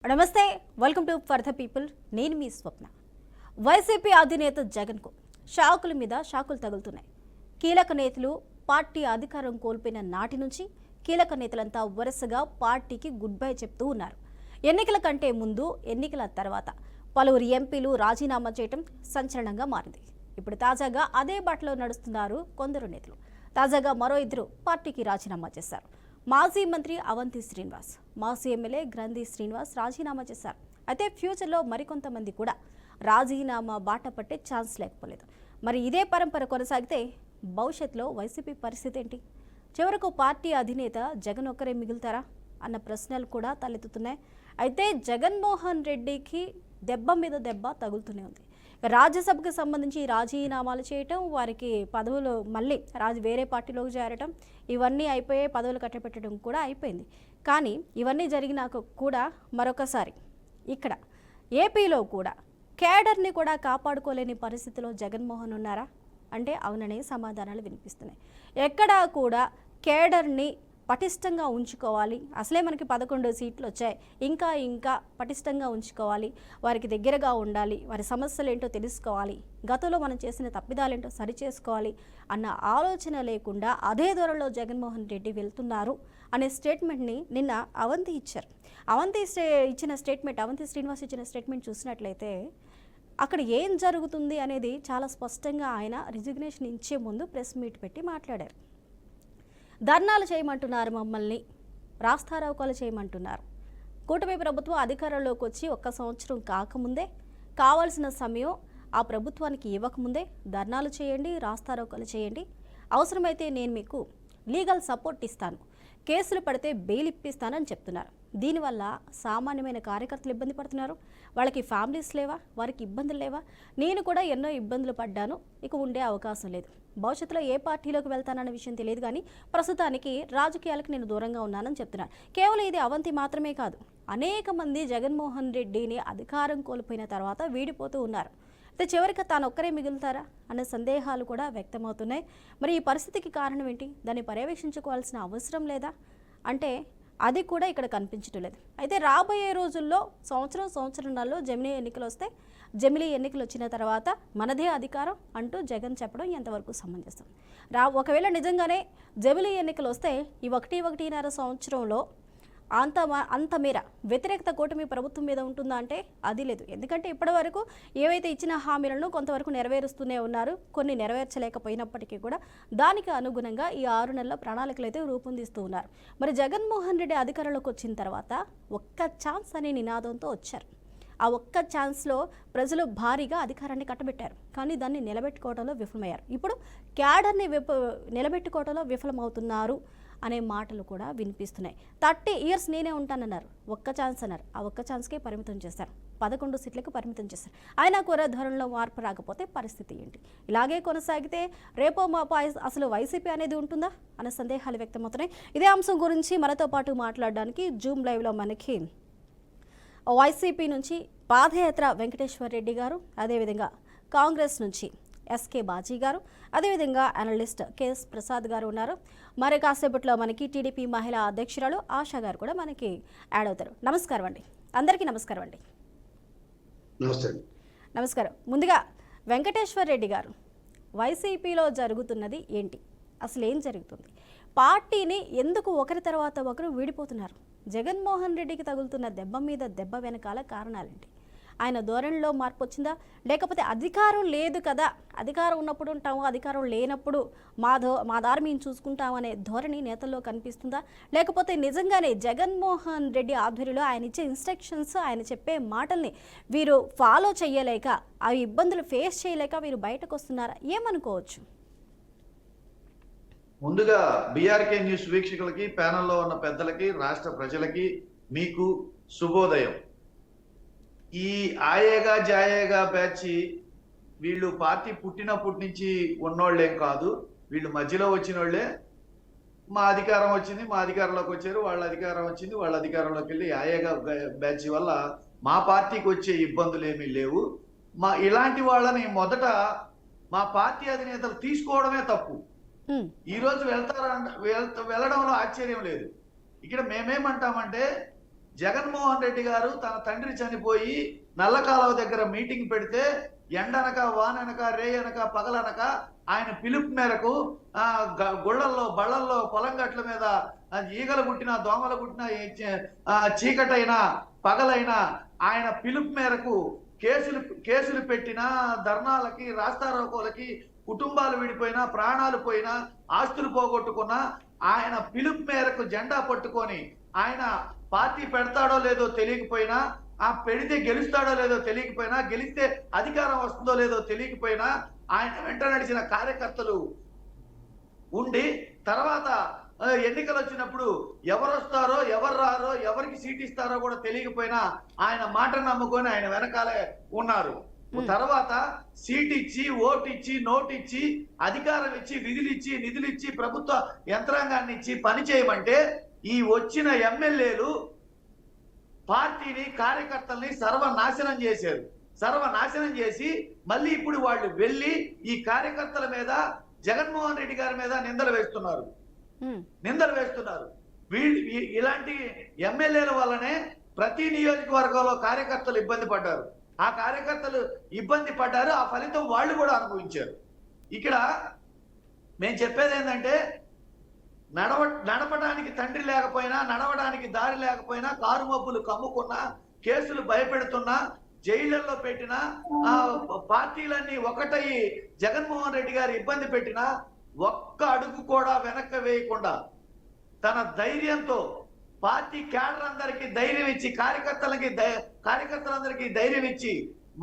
నమస్తే, welcome to for the people. నేను మీ స్వప్న. YCP అధినేత జగన్కు షాకుల మీద షాకులు తగులుతున్నాయి. కీలక నేతలు పార్టీ అధికారం కోల్పోయిన నాటి నుంచి కీలక నేతలంతా వరుసగా పార్టీకి గుడ్ బై చెప్తూ ఉన్నారు. ఎన్నికల కంటే ముందు, ఎన్నికల తర్వాత పలువురు ఎంపీలు రాజీనామా చేయడం సంచలనంగా మారింది. ఇప్పుడు తాజాగా అదే బాటలో నడుస్తున్నారు కొందరు నేతలు. తాజాగా మరో ఇద్దరు పార్టీకి రాజీనామా చేశారు. మాజీ మంత్రి అవంతి శ్రీనివాస్, మాజీ ఎమ్మెల్యే గ్రంథి శ్రీనివాస్ రాజీనామా చేశారు. అయితే ఫ్యూచర్లో మరికొంతమంది కూడా రాజీనామా బాట పట్టే ఛాన్స్ లేకపోలేదు. మరి ఇదే పరంపర కొనసాగితే భవిష్యత్తులో వైసీపీ పరిస్థితి ఏంటి? చివరకు పార్టీ అధినేత జగన్ ఒక్కరే మిగులుతారా అన్న ప్రశ్నలు కూడా తలెత్తుతున్నాయి. అయితే జగన్మోహన్ రెడ్డికి దెబ్బ మీద దెబ్బ తగులుతూనే ఉంది. రాజ్యసభకు సంబంధించి రాజీనామాలు చేయటం, వారికి పదవులు మళ్ళీ వేరే పార్టీలోకి చేరటం, ఇవన్నీ అయిపోయే పదవులు కట్టబెట్టడం కూడా అయిపోయింది. కానీ ఇవన్నీ జరిగినాక కూడా మరొకసారి ఇక్కడ ఏపీలో కూడా కేడర్ని కూడా కాపాడుకోలేని పరిస్థితిలో జగన్మోహన్ ఉన్నారా అంటే అవుననే సమాధానాలు వినిపిస్తున్నాయి. ఎక్కడా కూడా కేడర్ని పటిష్టంగా ఉంచుకోవాలి, అసలే మనకి 11 సీట్లు వచ్చాయి, ఇంకా పటిష్టంగా ఉంచుకోవాలి, వారికి దగ్గరగా ఉండాలి, వారి సమస్యలు ఏంటో తెలుసుకోవాలి, గతంలో మనం చేసిన తప్పిదాలేంటో సరిచేసుకోవాలి అన్న ఆలోచన లేకుండా అదే ధోరణిలో జగన్మోహన్ రెడ్డి వెళ్తున్నారు అనే స్టేట్మెంట్ని నిన్న అవంతి ఇచ్చారు. అవంతి శ్రీనివాస్ ఇచ్చిన స్టేట్మెంట్ చూసినట్లయితే అక్కడ ఏం జరుగుతుంది అనేది చాలా స్పష్టంగా ఆయన రిజిగ్నేషన్ ఇచ్చే ముందు ప్రెస్ మీట్ పెట్టి మాట్లాడారు. ధర్నాలు చేయమంటున్నారు, మమ్మల్ని రాస్తారోకోలు చేయమంటున్నారు. కూటమి ప్రభుత్వం అధికారంలోకి వచ్చి 1 సంవత్సరం కాకముందే, కావాల్సిన సమయం ఆ ప్రభుత్వానికి ఇవ్వకముందే ధర్నాలు చేయండి, రాస్తారోకోలు చేయండి, అవసరమైతే నేను మీకు లీగల్ సపోర్ట్ ఇస్తాను, కేసులు పడితే బెయిల్ ఇప్పిస్తానని చెప్తున్నారు. దీనివల్ల సామాన్యమైన కార్యకర్తలు ఇబ్బంది పడుతున్నారు. వాళ్ళకి ఫ్యామిలీస్ లేవా, వారికి ఇబ్బందులు లేవా? నేను కూడా ఎన్నో ఇబ్బందులు పడ్డాను, ఇక ఉండే అవకాశం లేదు. భవిష్యత్తులో ఏ పార్టీలోకి వెళ్తానన్న విషయం తెలియదు, కానీ ప్రస్తుతానికి రాజకీయాలకు నేను దూరంగా ఉన్నానని చెప్తున్నాను. కేవలం ఇది అవంతి మాత్రమే కాదు, అనేక మంది జగన్మోహన్ రెడ్డిని అధికారం కోల్పోయిన తర్వాత వీడిపోతూ ఉన్నారు. అయితే చివరికి తాను ఒక్కరే మిగులుతారా అనే సందేహాలు కూడా వ్యక్తమవుతున్నాయి. మరి ఈ పరిస్థితికి కారణం ఏంటి? దాన్ని పర్యవేక్షించుకోవాల్సిన అవసరం లేదా అంటే అది కూడా ఇక్కడ కనిపించడం లేదు. అయితే రాబోయే రోజుల్లో సంవత్సరంన్నరలో జమిలీ ఎన్నికలు వచ్చిన తర్వాత మనదే అధికారం అంటూ జగన్ చెప్పడం ఎంతవరకు సమంజసం? ఒకవేళ నిజంగానే జమిలీ ఎన్నికలు వస్తే ఈ 1.5 సంవత్సరంలో అంత మేర వ్యతిరేకత కూటమి ప్రభుత్వం మీద ఉంటుందా అంటే అది లేదు. ఎందుకంటే ఇప్పటి వరకు ఏవైతే ఇచ్చిన హామీలను కొంతవరకు నెరవేరుస్తూనే ఉన్నారు, కొన్ని నెరవేర్చలేకపోయినప్పటికీ కూడా దానికి అనుగుణంగా ఈ 6 నెలల ప్రణాళికలు అయితే రూపొందిస్తూ ఉన్నారు. మరి జగన్మోహన్ రెడ్డి అధికారంలోకి వచ్చిన తర్వాత ఒక్క ఛాన్స్ అనే నినాదంతో వచ్చారు. ఆ ఒక్క ఛాన్స్లో ప్రజలు భారీగా అధికారాన్ని కట్టబెట్టారు, కానీ దాన్ని నిలబెట్టుకోవడంలో విఫలమయ్యారు. ఇప్పుడు క్యాడర్ని నిలబెట్టుకోవడంలో విఫలమవుతున్నారు అనే మాటలు కూడా వినిపిస్తున్నాయి. 30 years నేనే ఉంటానన్నారు, ఒక్క ఛాన్స్ అన్నారు. ఆ ఒక్క ఛాన్స్కే పరిమితం చేశారు, 11 సీట్లకు పరిమితం చేశారు. అయినా కూడా ధోరణిలో మార్పు రాకపోతే పరిస్థితి ఏంటి? ఇలాగే కొనసాగితే రేపో మాపో అసలు వైసీపీ అనేది ఉంటుందా అనే సందేహాలు వ్యక్తమవుతున్నాయి. ఇదే అంశం గురించి మనతో పాటు మాట్లాడడానికి జూమ్ లైవ్లో మనకి వైసీపీ నుంచి పాదయాత్ర వెంకటేశ్వర్ రెడ్డి గారు, అదేవిధంగా కాంగ్రెస్ నుంచి ఎస్కే బాజీ గారు, అదేవిధంగా అనలిస్ట్ కేఎస్ ప్రసాద్ గారు ఉన్నారు. మరి కాసేపట్లో మనకి టీడీపీ మహిళా అధ్యక్షురాలు ఆశా గారు కూడా మనకి యాడ్ అవుతారు. నమస్కారం అండి, అందరికీ నమస్కారం అండి. నమస్కారం. ముందుగా వెంకటేశ్వర్ రెడ్డి గారు, వైసీపీలో జరుగుతున్నది ఏంటి? అసలు ఏం జరుగుతుంది? పార్టీని ఎందుకు ఒకరి తర్వాత ఒకరు వీడిపోతున్నారు? జగన్మోహన్ రెడ్డికి తగులుతున్న దెబ్బ మీద దెబ్బ వెనకాల కారణాలేంటి? ఆయన ధోరణిలో మార్పు వచ్చిందా, లేకపోతే అధికారం లేదు కదా, అధికారం ఉన్నప్పుడు ఉంటాము, అధికారం లేనప్పుడు మా దారి మేము చూసుకుంటాం అనే ధోరణి నేతల్లో కనిపిస్తుందా, లేకపోతే నిజంగానే జగన్మోహన్ రెడ్డి ఆధ్వర్యంలో ఆయన ఇచ్చే ఇన్స్ట్రక్షన్స్, ఆయన చెప్పే మాటల్ని వీరు ఫాలో చేయలేక, ఆ ఇబ్బందులు ఫేస్ చేయలేక వీరు బయటకు వస్తున్నారా? ఏమనుకోవచ్చు? ముందుగా బీఆర్కే న్యూస్ వీక్షకులకి, ప్యానెల్లో ఉన్న పెద్దలకి, రాష్ట్ర ప్రజలకి మీకు శుభోదయం. ఈ ఆయేగా జాయేగా బ్యాచ్ వీళ్ళు పార్టీ పుట్టినప్పటి నుంచి ఉన్నోళ్ళేం కాదు, వీళ్ళు మధ్యలో వచ్చిన వాళ్ళే. మా అధికారం వచ్చింది, మా అధికారంలోకి వచ్చారు, వాళ్ళ అధికారం వచ్చింది, వాళ్ళ అధికారంలోకి వెళ్ళి ఆయేగా బ్యాచ్ వల్ల మా పార్టీకి వచ్చే ఇబ్బందులు ఏమీ లేవు. ఇలాంటి వాళ్ళని మొదట మా పార్టీ అధినేతలు తీసుకోవడమే తప్పు. ఈ రోజు వెళ్ళడంలో ఆశ్చర్యం లేదు. ఇక్కడ మేమేమంటామంటే జగన్మోహన్ రెడ్డి గారు తన తండ్రి చనిపోయి నల్లకాలువ దగ్గర మీటింగ్ పెడితే ఎండనక వాననక రేయనక పగలనక ఆయన పిలుపు మేరకు గుళ్ళల్లో బళ్ళల్లో పొలం గట్ల మీద ఈగలు కుట్టినా దోమలు కుట్టినా చీకటైనా పగలైనా ఆయన పిలుపు మేరకు కేసులు పెట్టినా ధర్నాలకి రాస్తారోకోలకి కుటుంబాలు విడిపోయినా ప్రాణాలు పోయినా ఆస్తులు పోగొట్టుకున్నా ఆయన పిలుపు మేరకు జెండా పట్టుకొని ఆయన పార్టీ పెడతాడో లేదో తెలియకపోయినా పెడితే గెలుస్తాడో లేదో తెలియకపోయినా గెలిస్తే అధికారం వస్తుందో లేదో తెలియకపోయినా ఆయన వెంట నడిచిన కార్యకర్తలు ఉండి తర్వాత ఎన్నికలు వచ్చినప్పుడు ఎవరు వస్తారో ఎవరు రారో ఎవరికి సీట్ ఇస్తారో కూడా తెలియకపోయినా ఆయన మాట నమ్ముకొని ఆయన వెనకాలే ఉన్నారు. తర్వాత సీట్ ఇచ్చి ఓటు ఇచ్చి నోటు ఇచ్చి అధికారం ఇచ్చి నిధులు ఇచ్చి ప్రభుత్వ యంత్రాంగాన్ని ఇచ్చి పని చేయమంటే ఈ వచ్చిన ఎమ్మెల్యేలు పార్టీని కార్యకర్తల్ని సర్వనాశనం చేశారు. సర్వనాశనం చేసి మళ్ళీ ఇప్పుడు వాళ్ళు వెళ్ళి ఈ కార్యకర్తల మీద జగన్మోహన్ రెడ్డి గారి మీద నిందలు వేస్తున్నారు. వీళ్ళు ఇలాంటి ఎమ్మెల్యేల వల్లనే ప్రతి నియోజకవర్గంలో కార్యకర్తలు ఇబ్బంది పడ్డారు. ఆ కార్యకర్తలు ఇబ్బంది పడ్డారు, ఆ ఫలితం వాళ్ళు కూడా అనుభవించారు. ఇక్కడ మేము చెప్పేది ఏంటంటే నడపడానికి తండ్రి లేకపోయినా నడవడానికి దారి లేకపోయినా కారు మబ్బులు కమ్ముకున్నా కేసులు భయపెడుతున్నా జైళ్లలో పెట్టినా పార్టీలన్నీ ఒకటయ్యి జగన్మోహన్ రెడ్డి గారు ఇబ్బంది పెట్టినా ఒక్క అడుగు కూడా వెనక్కి వేయకుండా తన ధైర్యంతో పార్టీ క్యాడర్ అందరికీ ధైర్యం ఇచ్చి కార్యకర్తలందరికీ ధైర్యం ఇచ్చి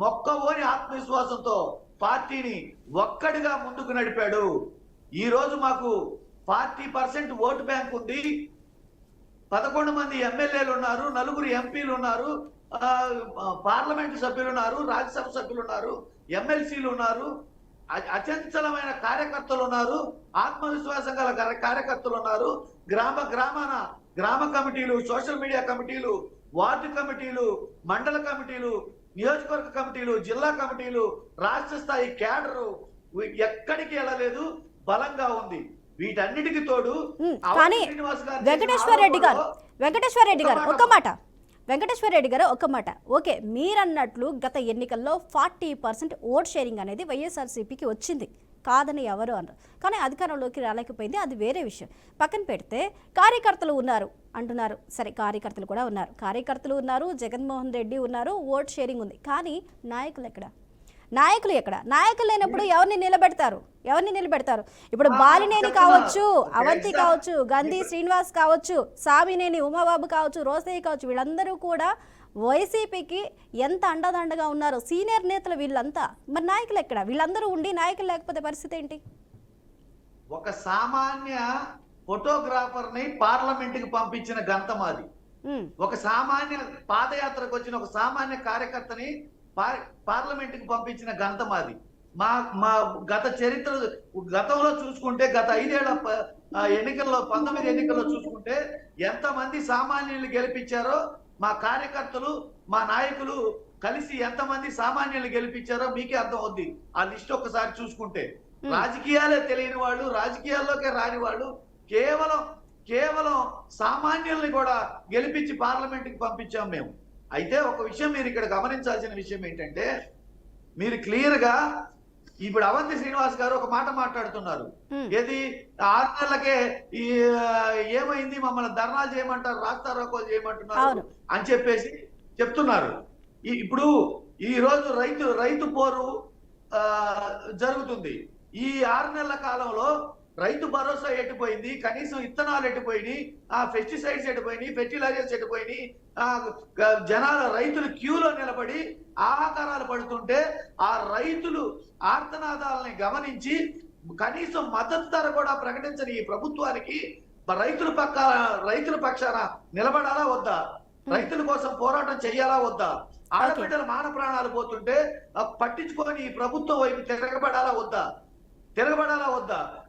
మొక్కవోని ఆత్మవిశ్వాసంతో పార్టీని ఒక్కడిగా ముందుకు నడిపాడు. ఈ రోజు మాకు 40% ఓటు బ్యాంక్ ఉంది, 11 మంది ఎమ్మెల్యేలు ఉన్నారు, 9 ఎంపీలు ఉన్నారు, పార్లమెంటు సభ్యులు ఉన్నారు, రాజ్యసభ సభ్యులు ఉన్నారు, ఎమ్మెల్సీలు ఉన్నారు, అచంచలమైన కార్యకర్తలు ఉన్నారు, ఆత్మవిశ్వాసం గల కార్యకర్తలు ఉన్నారు. గ్రామ కమిటీలు, సోషల్ మీడియా కమిటీలు, వార్డు కమిటీలు, మండల కమిటీలు, నియోజకవర్గ కమిటీలు, జిల్లా కమిటీలు, రాష్ట్ర స్థాయి క్యాడరు ఎక్కడికి వెళ్ళలేదు, బలంగా ఉంది. వీటన్నిటికి తోడు కానీ వెంకటేశ్వర రెడ్డి గారు ఒక మాట ఓకే, మీరన్నట్లు గత ఎన్నికల్లో 40% ఓట్ షేరింగ్ అనేది వైఎస్ఆర్సీపీకి వచ్చింది, కాదని ఎవరు అన్నారు. కానీ అధికారంలోకి రాలేకపోయింది, అది వేరే విషయం. పక్కన పెడితే కార్యకర్తలు ఉన్నారు అంటున్నారు. సరే, కార్యకర్తలు ఉన్నారు, జగన్మోహన్ రెడ్డి ఉన్నారు, ఓట్ షేరింగ్ ఉంది. కానీ నాయకులు ఎక్కడ? నాయకులు లేనప్పుడు ఎవరిని నిలబెడతారు? ఇప్పుడు బాలినేని కావచ్చు, అవంతి కావచ్చు, గంధి శ్రీనివాస్ కావచ్చు, సామినేని ఉమాబాబు కావచ్చు, రోసయ్య కావచ్చు, వీళ్ళందరూ కూడా వైసీపీకి ఎంత అండదండగా ఉన్నారు, సీనియర్ నేతలు వీళ్ళంతా. మరి నాయకులు ఎక్కడ? వీళ్ళందరూ ఉండి నాయకులు లేకపోతే పరిస్థితి ఏంటి? ఒక సామాన్య ఫోటోగ్రాఫర్ ని పార్లమెంట్ కి పంపించిన గంతమాది, ఒక సామాన్య పాదయాత్రకు వచ్చిన ఒక సామాన్య కార్యకర్తని పార్లమెంట్ కి పంపించిన గంతమాది. మా గత చరిత్ర గతంలో చూసుకుంటే, గత 5 ఏళ్ల ఎన్నికల్లో 19 ఎన్నికల్లో చూసుకుంటే ఎంతమంది సామాన్యులు గెలిపించారో మా కార్యకర్తలు, మా నాయకులు కలిసి ఎంతమంది సామాన్యులు గెలిపించారో మీకే అర్థం అవుద్ది. ఆ లిస్ట్ ఒక్కసారి చూసుకుంటే రాజకీయాలే తెలియని వాళ్ళు, రాజకీయాల్లోకే రాని వాళ్ళు కేవలం సామాన్యుల్ని కూడా గెలిపించి పార్లమెంట్ కి పంపించాం మేము. అయితే ఒక విషయం మీరు ఇక్కడ గమనించాల్సిన విషయం ఏంటంటే, మీరు క్లియర్ గా ఇప్పుడు అవంతి శ్రీనివాస్ గారు ఒక మాట మాట్లాడుతున్నారు. ఏది 6 నెలలకే ఏమైంది, మమ్మల్ని ధర్నాలు చేయమంటారు, రాస్తారోకోలు చేయమంటున్నారు అని చెప్పేసి చెప్తున్నారు. ఇప్పుడు ఈ రోజు రైతు పోరు జరుగుతుంది. ఈ 6 నెలల కాలంలో రైతు భరోసా ఎట్టిపోయింది, కనీసం ఇత్తనాలు ఎట్టిపోయినాయి, పెస్టిసైడ్స్ ఎట్టిపోయినాయి, ఫెర్టిలైజర్స్ ఎట్టిపోయినాయి, రైతులు క్యూలో నిలబడి ఆహాకారాలు పడుతుంటే ఆ రైతులు ఆర్తనాదాలని గమనించి కనీసం మద్దతు ధర కూడా ప్రకటించని ఈ ప్రభుత్వానికి రైతుల పక్షాన నిలబడాలా వద్దా? రైతుల కోసం పోరాటం చెయ్యాలా వద్దా? ఆడబిడ్డల మాన ప్రాణాలు పోతుంటే పట్టించుకొని ఈ ప్రభుత్వం వైపు తిరగబడాలా వద్దా?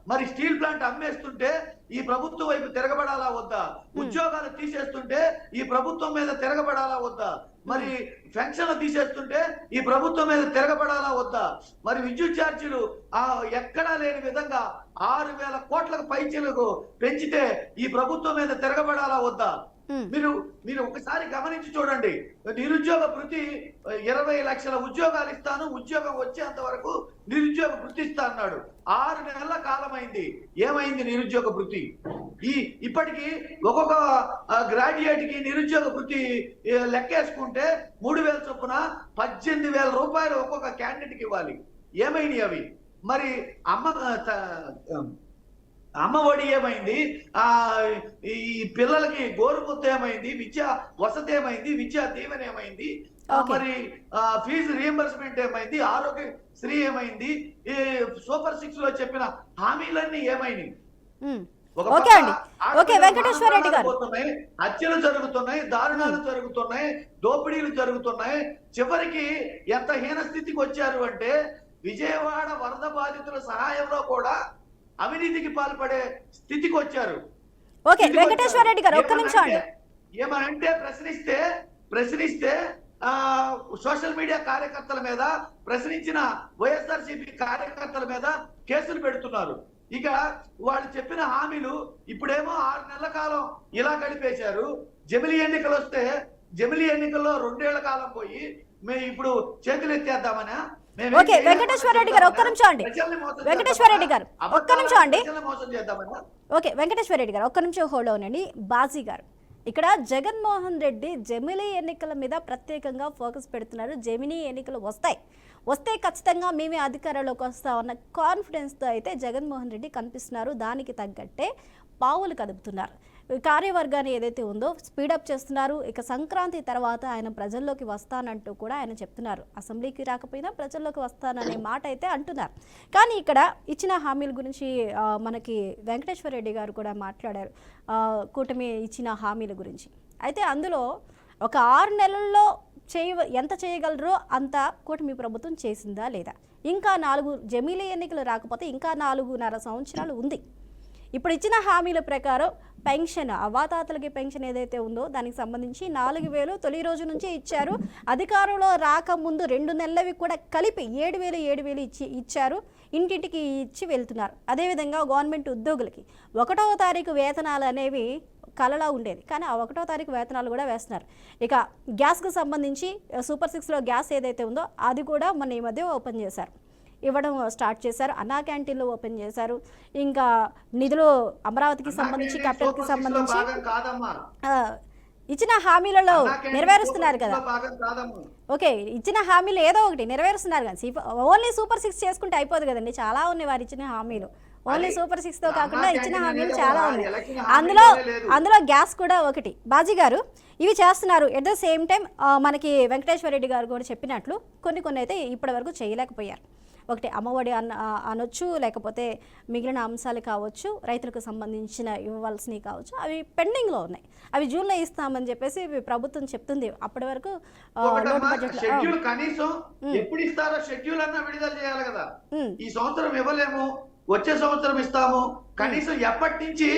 మరి స్టీల్ ప్లాంట్ అమ్మేస్తుంటే ఈ ప్రభుత్వం వైపు తిరగబడాలా వద్దా? ఉద్యోగాలు తీసేస్తుంటే ఈ ప్రభుత్వం మీద తిరగబడాలా వద్దా? మరి పెన్షన్లు తీసేస్తుంటే ఈ ప్రభుత్వం మీద తిరగబడాలా వద్దా? మరి విద్యుత్ ఛార్జీలు ఎక్కడా లేని విధంగా 6,000 కోట్లకు పైచీలకు పెంచితే ఈ ప్రభుత్వం మీద తిరగబడాలా వద్దా? మీరు మీరు ఒకసారి గమనించి చూడండి. నిరుద్యోగ భృతి 20 లక్షల ఉద్యోగాలు ఇస్తాను, ఉద్యోగం వచ్చేంత వరకు నిరుద్యోగ భృతి ఇస్తా అన్నాడు. 6 నెలల కాలమైంది. ఏమైంది నిరుద్యోగ భృతి? ఇప్పటికీ ఒక్కొక్క గ్రాడ్యుయేట్ కి నిరుద్యోగ భృతి లెక్కేసుకుంటే 3,000 చొప్పున 18,000 రూపాయలు ఒక్కొక్క క్యాండిడేట్ కి ఇవ్వాలి. ఏమైంది అవి? మరి అమ్మ ఒడి ఏమైంది? ఈ పిల్లలకి గోరుముద్ద ఏమైంది? విద్యా వసతి ఏమైంది? విద్యా దీవెన ఏమైంది? మరి ఫీజు రీఎంబర్స్మెంట్ ఏమైంది? ఆరోగ్యశ్రీ ఏమైంది? ఈ సూపర్ 6 లో చెప్పిన హామీలన్నీ ఏమైనాయి? హత్యలు జరుగుతున్నాయి, దారుణాలు జరుగుతున్నాయి, దోపిడీలు జరుగుతున్నాయి. చివరికి ఎంత హీన స్థితికి వచ్చారు అంటే విజయవాడ వరద బాధితుల సహాయంలో కూడా అవినీతికి పాల్పడే స్థితికి వచ్చారు. ఓకే వెంకటేశ్వర రెడ్డి గారు ఒక్క నిమిషం అండి. ఏమనంటే ప్రశ్నిస్తే సోషల్ మీడియా కార్యకర్తల మీద, ప్రశ్నించిన వైఎస్ఆర్సీపీ కార్యకర్తల మీద కేసులు పెడుతున్నారు. ఇక వాళ్ళు చెప్పిన హామీలు ఇప్పుడేమో 6 నెలల కాలం ఇలా గడిపేశారు. జమిలీ ఎన్నికలు వస్తే జమిలీ ఎన్నికల్లో 2 ఏళ్ల కాలం పోయి మేము ఇప్పుడు చేతులు ఎత్తేద్దామనా? ఓకే వెంకటేశ్వర రెడ్డి గారు ఒక్క నిమిషం అండి. వెంకటేశ్వర రెడ్డి గారు ఒక్క నిమిషం అండి. ఓకే వెంకటేశ్వర రెడ్డి గారు ఒక్క నిమిషం హోల్డ్ అవునండి. బాజీ గారు, ఇక్కడ జగన్మోహన్ రెడ్డి జమిలీ ఎన్నికల మీద ప్రత్యేకంగా ఫోకస్ పెడుతున్నారు. జమిలీ ఎన్నికలు వస్తే ఖచ్చితంగా మేమే అధికారంలోకి వస్తామన్న కాన్ఫిడెన్స్తో అయితే జగన్మోహన్ రెడ్డి కనిపిస్తున్నారు. దానికి తగ్గట్టే పావులు కదుపుతున్నారు. కార్యవర్గాన్ని ఏదైతే ఉందో స్పీడప్ చేస్తున్నారు. ఇక సంక్రాంతి తర్వాత ఆయన ప్రజల్లోకి వస్తానంటూ కూడా ఆయన చెప్తున్నారు. అసెంబ్లీకి రాకపోయినా ప్రజల్లోకి వస్తాననే మాట అయితే అంటున్నారు. కానీ ఇక్కడ ఇచ్చిన హామీల గురించి మనకి వెంకటేశ్వర రెడ్డి గారు కూడా మాట్లాడారు, కూటమి ఇచ్చిన హామీల గురించి. అయితే అందులో ఒక 6 నెలల్లో ఎంత చేయగలరో అంత కూటమి ప్రభుత్వం చేసిందా లేదా? ఇంకా 4 జమిలీ ఎన్నికలు రాకపోతే ఇంకా 4.5 సంవత్సరాలు ఉంది. ఇప్పుడు ఇచ్చిన హామీల ప్రకారం పెన్షన్, అవాతాతలకి పెన్షన్ ఏదైతే ఉందో దానికి సంబంధించి 4,000 తొలి రోజు నుంచే ఇచ్చారు. అధికారంలో రాకముందు 2 నెలలవి కూడా కలిపి 7,000 ఇచ్చారు. ఇంటింటికి ఇచ్చి వెళ్తున్నారు. అదేవిధంగా గవర్నమెంట్ ఉద్యోగులకి 1వ తారీఖు వేతనాలు అనేవి కలలా ఉండేది, కానీ ఆ 1వ తారీఖు వేతనాలు కూడా వేస్తున్నారు. ఇక గ్యాస్కు సంబంధించి సూపర్ 6లో గ్యాస్ ఏదైతే ఉందో అది కూడా మొన్న ఈ మధ్య ఓపెన్ చేశారు, ఇవ్వడం స్టార్ట్ చేశారు. అన్నా క్యాంటీన్లు ఓపెన్ చేశారు. ఇంకా నిధులు అమరావతికి సంబంధించి, క్యాపిటల్కి సంబంధించి ఇచ్చిన హామీలలో నెరవేరుస్తున్నారు కదా. ఓకే ఇచ్చిన హామీలు ఏదో ఒకటి నెరవేరుస్తున్నారు కానీ ఓన్లీ సూపర్ 6 చేసుకుంటే అయిపోదు కదండి. చాలా ఉన్నాయి వారు ఇచ్చిన హామీలు. ఓన్లీ సూపర్ 6తో కాకుండా ఇచ్చిన హామీలు చాలా ఉన్నాయి. అందులో గ్యాస్ కూడా ఒకటి. బాజీ గారు ఇవి చేస్తున్నారు. ఎట్ ద సేమ్ టైం మనకి వెంకటేశ్వర రెడ్డి గారు కూడా చెప్పినట్లు కొన్ని అయితే ఇప్పటి వరకు చేయలేకపోయారు. ఒకటి అమ్మఒడి అనొచ్చు, లేకపోతే మిగిలిన అంశాలు కావచ్చు, రైతులకు సంబంధించిన ఇవ్వాల్సినవి కావచ్చు, అవి పెండింగ్లో ఉన్నాయి. అవి జూన్లో ఇస్తామని చెప్పేసి ప్రభుత్వం చెప్తుంది. అప్పటి వరకు కనీసం ఎప్పుడు ఇస్తారో షెడ్యూల్ అన్నా విడుదల చేయాలి కదా. ఈ సంవత్సరం ఇవ్వలేము, వచ్చే సంవత్సరం ఇస్తాము. కనీసం ఎప్పటి నుంచి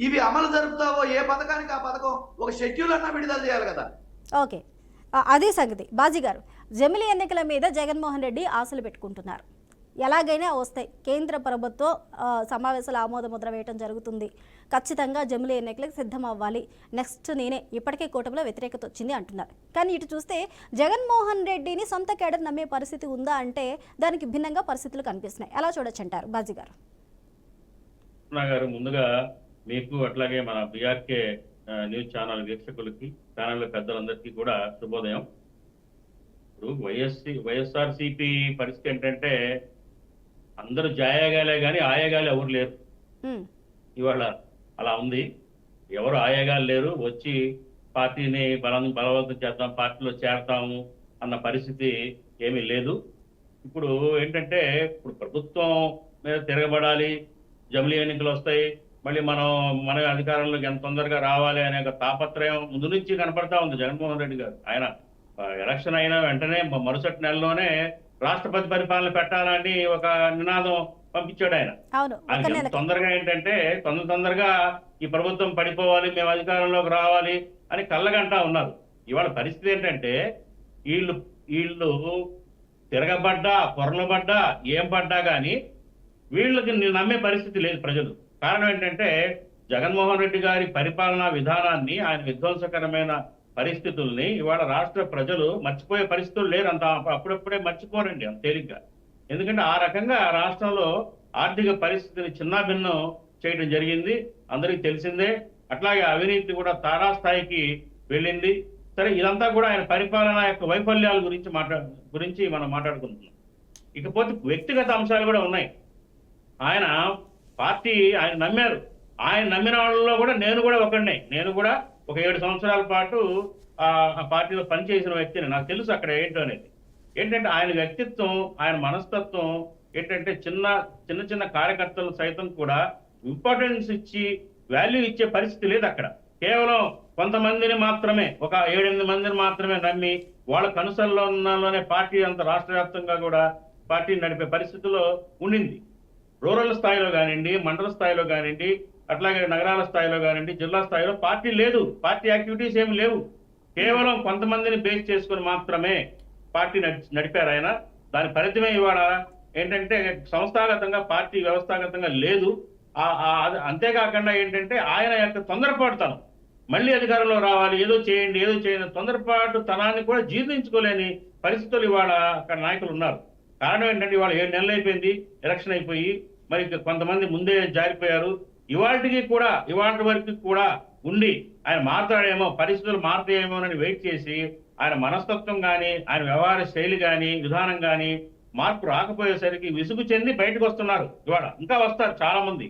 ఇవి అమలు జరుపుతావో, ఏ పథకానికి ఆ పథకం ఒక షెడ్యూల్ అన్నా విడుదల చేయాలి కదా. ఓకే అదే సంగతి. బాజీ గారు, జమిలీ ఎన్నికల మీద జగన్మోహన్ రెడ్డి ఆశలు పెట్టుకుంటున్నారు. ఎలాగైనా వస్తాయి, కేంద్ర ప్రభుత్వం సమావేశాలు ఆమోద ముద్ర వేయడం జరుగుతుంది, ఖచ్చితంగా జమిలీ ఎన్నికలకు సిద్ధం అవ్వాలి, నెక్స్ట్ నేనే, ఇప్పటికే కూటమిలో వ్యతిరేకత వచ్చింది అంటున్నారు. కానీ ఇటు చూస్తే జగన్మోహన్ రెడ్డిని సొంత కేడర్ నమ్మే పరిస్థితి ఉందా అంటే దానికి భిన్నంగా పరిస్థితులు కనిపిస్తున్నాయి. ఎలా చూడొచ్చు అంటారు బాజీ గారు? ముందుగా మీకు అట్లాగే మన బీఆర్కే న్యూస్ ఛానల్ వీక్షకులకి, ఛానల్ పెద్దలందరికీ కూడా శుభోదయం. ఇప్పుడు వైఎస్ఆర్సీపీ పరిస్థితి ఏంటంటే అందరూ జాయగాలే కానీ ఆయేగాలు ఎవరు లేరు. ఇవాళ అలా ఉంది. ఎవరు ఆయేగాలు లేరు. వచ్చి పార్టీని బలవంతం చేద్దాం, పార్టీలో చేరతాము అన్న పరిస్థితి ఏమీ లేదు. ఇప్పుడు ఏంటంటే ఇప్పుడు ప్రభుత్వం మీద తిరగబడాలి, జమిలీ ఎన్నికలు వస్తాయి, మళ్ళీ మన అధికారంలోకి ఎంత తొందరగా రావాలి అనే తాపత్రయం ముందు నుంచి కనపడతా ఉంది జగన్మోహన్ రెడ్డి గారు. ఆయన ఎలక్షన్ అయిన వెంటనే మరుసటి నెలలోనే రాష్ట్రపతి పరిపాలన పెట్టాలని ఒక నినాదం పంపించాడు ఆయన. తొందరగా ఏంటంటే తొందరగా ఈ ప్రభుత్వం పడిపోవాలి, మేము అధికారంలోకి రావాలి అని కళ్ళగంటా ఉన్నారు. ఇవాళ పరిస్థితి ఏంటంటే వీళ్ళు తిరగబడ్డా, పొరలబడ్డా, ఏం పడ్డా కానీ వీళ్ళకి నమ్మే పరిస్థితి లేదు ప్రజలు. కారణం ఏంటంటే జగన్మోహన్ రెడ్డి గారి పరిపాలనా విధానాన్ని, ఆయన విధ్వంసకరమైన పరిస్థితుల్ని ఇవాళ రాష్ట్ర ప్రజలు మర్చిపోయే పరిస్థితులు లేరు. అంత అప్పుడప్పుడే మర్చిపోరండి అంత తేలిగ్గా. ఎందుకంటే ఆ రకంగా రాష్ట్రంలో ఆర్థిక పరిస్థితిని చిన్నాభిన్నం చేయడం జరిగింది, అందరికీ తెలిసిందే. అట్లాగే అవినీతి కూడా తారాస్థాయికి వెళ్ళింది. సరే, ఇదంతా కూడా ఆయన పరిపాలన యొక్క వైఫల్యాల గురించి మనం మాట్లాడుకుంటున్నాం. ఇకపోతే వ్యక్తిగత అంశాలు కూడా ఉన్నాయి. ఆయన నమ్మారు. ఆయన నమ్మిన వాళ్ళలో కూడా నేను కూడా ఒకడినే. నేను కూడా ఒక 7 సంవత్సరాల పాటు ఆ పార్టీలో పనిచేసిన వ్యక్తిని. నాకు తెలుసు అక్కడ ఏంటో అనేది. ఏంటంటే ఆయన వ్యక్తిత్వం, ఆయన మనస్తత్వం ఏంటంటే చిన్న చిన్న కార్యకర్తలు సైతం కూడా ఇంపార్టెన్స్ ఇచ్చి వాల్యూ ఇచ్చే పరిస్థితి లేదు అక్కడ. కేవలం కొంతమందిని మాత్రమే, ఒక 7-8 మందిని మాత్రమే నమ్మి వాళ్ళ కనుసల్లోనే పార్టీ అంత రాష్ట్ర వ్యాప్తంగా కూడా పార్టీని నడిపే పరిస్థితిలో ఉండింది. రూరల్ స్థాయిలో కానివ్వండి, మండల స్థాయిలో కానివ్వండి, అట్లాగే నగరాల స్థాయిలో కానివ్వండి, జిల్లా స్థాయిలో పార్టీ లేదు. పార్టీ యాక్టివిటీస్ ఏమి లేవు. కేవలం కొంతమందిని బేస్ చేసుకుని మాత్రమే పార్టీ నడిపారు ఆయన. దాని ఫలితమే ఇవాళ ఏంటంటే సంస్థాగతంగా పార్టీ వ్యవస్థాగతంగా లేదు. అంతేకాకుండా ఏంటంటే ఆయన యొక్క తొందరపాటుతనం, మళ్ళీ అధికారంలో రావాలి, ఏదో చేయండి తొందరపాటు తనాన్ని కూడా జీర్ణించుకోలేని పరిస్థితులు ఇవాళ అక్కడ నాయకులు ఉన్నారు. కారణం ఏంటంటే ఇవాళ 7 నెలలు అయిపోయింది ఎలక్షన్ అయిపోయి, మరి కొంతమంది ముందే జారిపోయారు. ఇవాళ వరకు కూడా ఉండి ఆయన మారుతాడేమో, పరిస్థితులు మారుతాయేమో అని వెయిట్ చేసి ఆయన మనస్తత్వం కానీ, ఆయన వ్యవహార శైలి కానీ, విధానం కానీ మార్పు రాకపోయేసరికి విసుగు చెంది బయటకు వస్తున్నారు. ఇవాళ ఇంకా వస్తారు చాలా మంది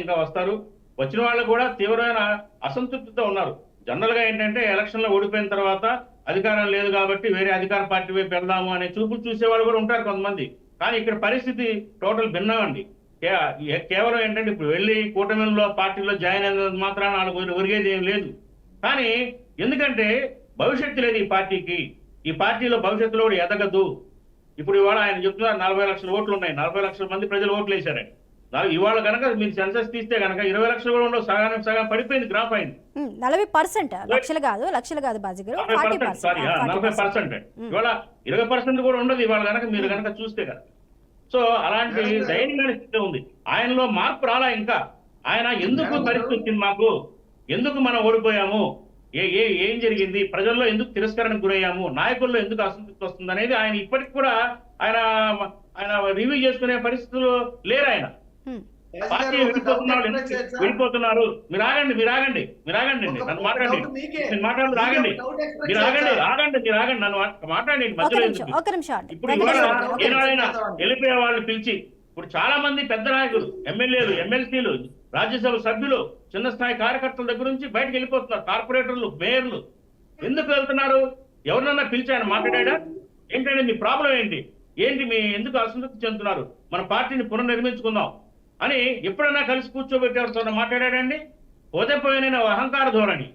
ఇంకా వస్తారు. వచ్చిన వాళ్ళు కూడా తీవ్రమైన అసంతృప్తితో ఉన్నారు. జనరల్ గా ఏంటంటే ఎలక్షన్ లో ఓడిపోయిన తర్వాత అధికారం లేదు కాబట్టి వేరే అధికార పార్టీ వైపు వెళ్దాము అనే చూపులు చూసేవాళ్ళు కూడా ఉంటారు కొంతమంది. కానీ ఇక్కడ పరిస్థితి టోటల్ భిన్నం అండి. కేవలం ఏంటంటే ఇప్పుడు వెళ్ళి కూటమిలో పార్టీలో జాయిన్ అయినందుకు మాత్రాన వాళ్ళకి ఒరిగేది ఏం లేదు. కానీ ఎందుకంటే భవిష్యత్తు లేదు ఈ పార్టీకి. ఈ పార్టీలో భవిష్యత్తులో కూడా ఎదగదు. ఇప్పుడు ఇవాళ ఆయన చెప్తున్నారు 40 లక్షల ఓట్లు ఉన్నాయి, 40 లక్షల మంది ప్రజలు ఓట్లు వేశారండి. ఇవాళ కనుక మీరు సెన్సస్ తీస్తే కనుక 20 లక్షలు కూడా ఉండవు, సగం పడిపోయింది, గ్రాఫ్ అయింది. 40% లక్షలు కాదు బాజీ గారు, 40%. ఇవాళ 20% కూడా ఉండదు ఇవాళ కనుక మీరు కనుక చూస్తే కదా. సో అలాంటి దయనీయమైన స్థితి ఉంది. ఆయనలో మార్పు రాలా ఇంకా. ఆయన ఎందుకు పరిస్థితి వచ్చింది మాకు, ఎందుకు మనం ఓడిపోయాము, ఏం జరిగింది, ప్రజల్లో ఎందుకు తిరస్కరణకు గురయ్యాము, నాయకుల్లో ఎందుకు అసంతృప్తి వస్తుంది అనేది ఆయన ఇప్పటికి కూడా ఆయన రివ్యూ చేసుకునే పరిస్థితులు లేరు. ఆయన పార్టీ వెళ్ళిపోతున్నారు. మీరు ఆగండి నన్ను మాట్లాడండి నన్ను మాట్లాడండి మధ్యలో. ఇప్పుడు ఏనాడైనా వెళ్ళిపోయే వాళ్ళని పిలిచి, ఇప్పుడు చాలా మంది పెద్ద నాయకులు, ఎమ్మెల్యేలు, ఎమ్మెల్సీలు, రాజ్యసభ సభ్యులు, చిన్న స్థాయి కార్యకర్తల దగ్గర నుంచి బయటకు వెళ్ళిపోతున్నారు. కార్పొరేటర్లు, మేయర్లు ఎందుకు వెళ్తున్నారు? ఎవరినన్నా పిలిచి ఆయన మాట్లాడా? ఏంటంటే మీ ప్రాబ్లం ఏంటి మీ ఎందుకు అసంతృప్తి చెందుతున్నారు, మన పార్టీని పునర్నిర్మించుకుందాం అని ఎప్పుడైనా కలిసి కూర్చోబెట్టేవారితో మాట్లాడాడండి? పోయిన అహంకార ధోరణి.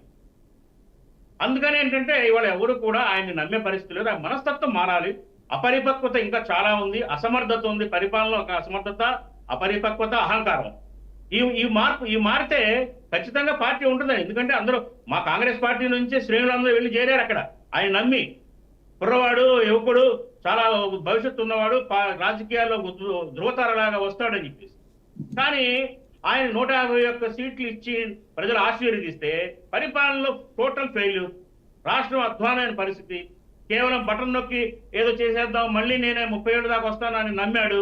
అందుకని ఏంటంటే ఇవాళ ఎవరు కూడా ఆయన్ని నమ్మే పరిస్థితి లేదు. ఆ మనస్తత్వం మారాలి. అపరిపక్వత ఇంకా చాలా ఉంది, అసమర్థత ఉంది, పరిపాలనలో ఒక అసమర్థత, అపరిపక్వత, అహంకారం. ఈ మారితే ఖచ్చితంగా పార్టీ ఉంటుంది. ఎందుకంటే అందరూ మా కాంగ్రెస్ పార్టీ నుంచి శ్రేణులందరూ వెళ్ళి చేరారు అక్కడ. ఆయన నమ్మి కుర్రవాడు, యువకుడు, చాలా భవిష్యత్తు ఉన్నవాడు, రాజకీయాల్లో ధృవతారలాగా వస్తాడని చెప్పేసి. కానీ ఆయన 151 సీట్లు ఇచ్చి ప్రజలు ఆశీర్వదిస్తే పరిపాలనలో టోటల్ ఫెయిల్యూర్, రాష్ట్రం అధ్వానమైన పరిస్థితి. కేవలం బటన్ నొక్కి ఏదో చేసేద్దాం, మళ్ళీ నేనే 37 దాకా వస్తానని నమ్మాడు.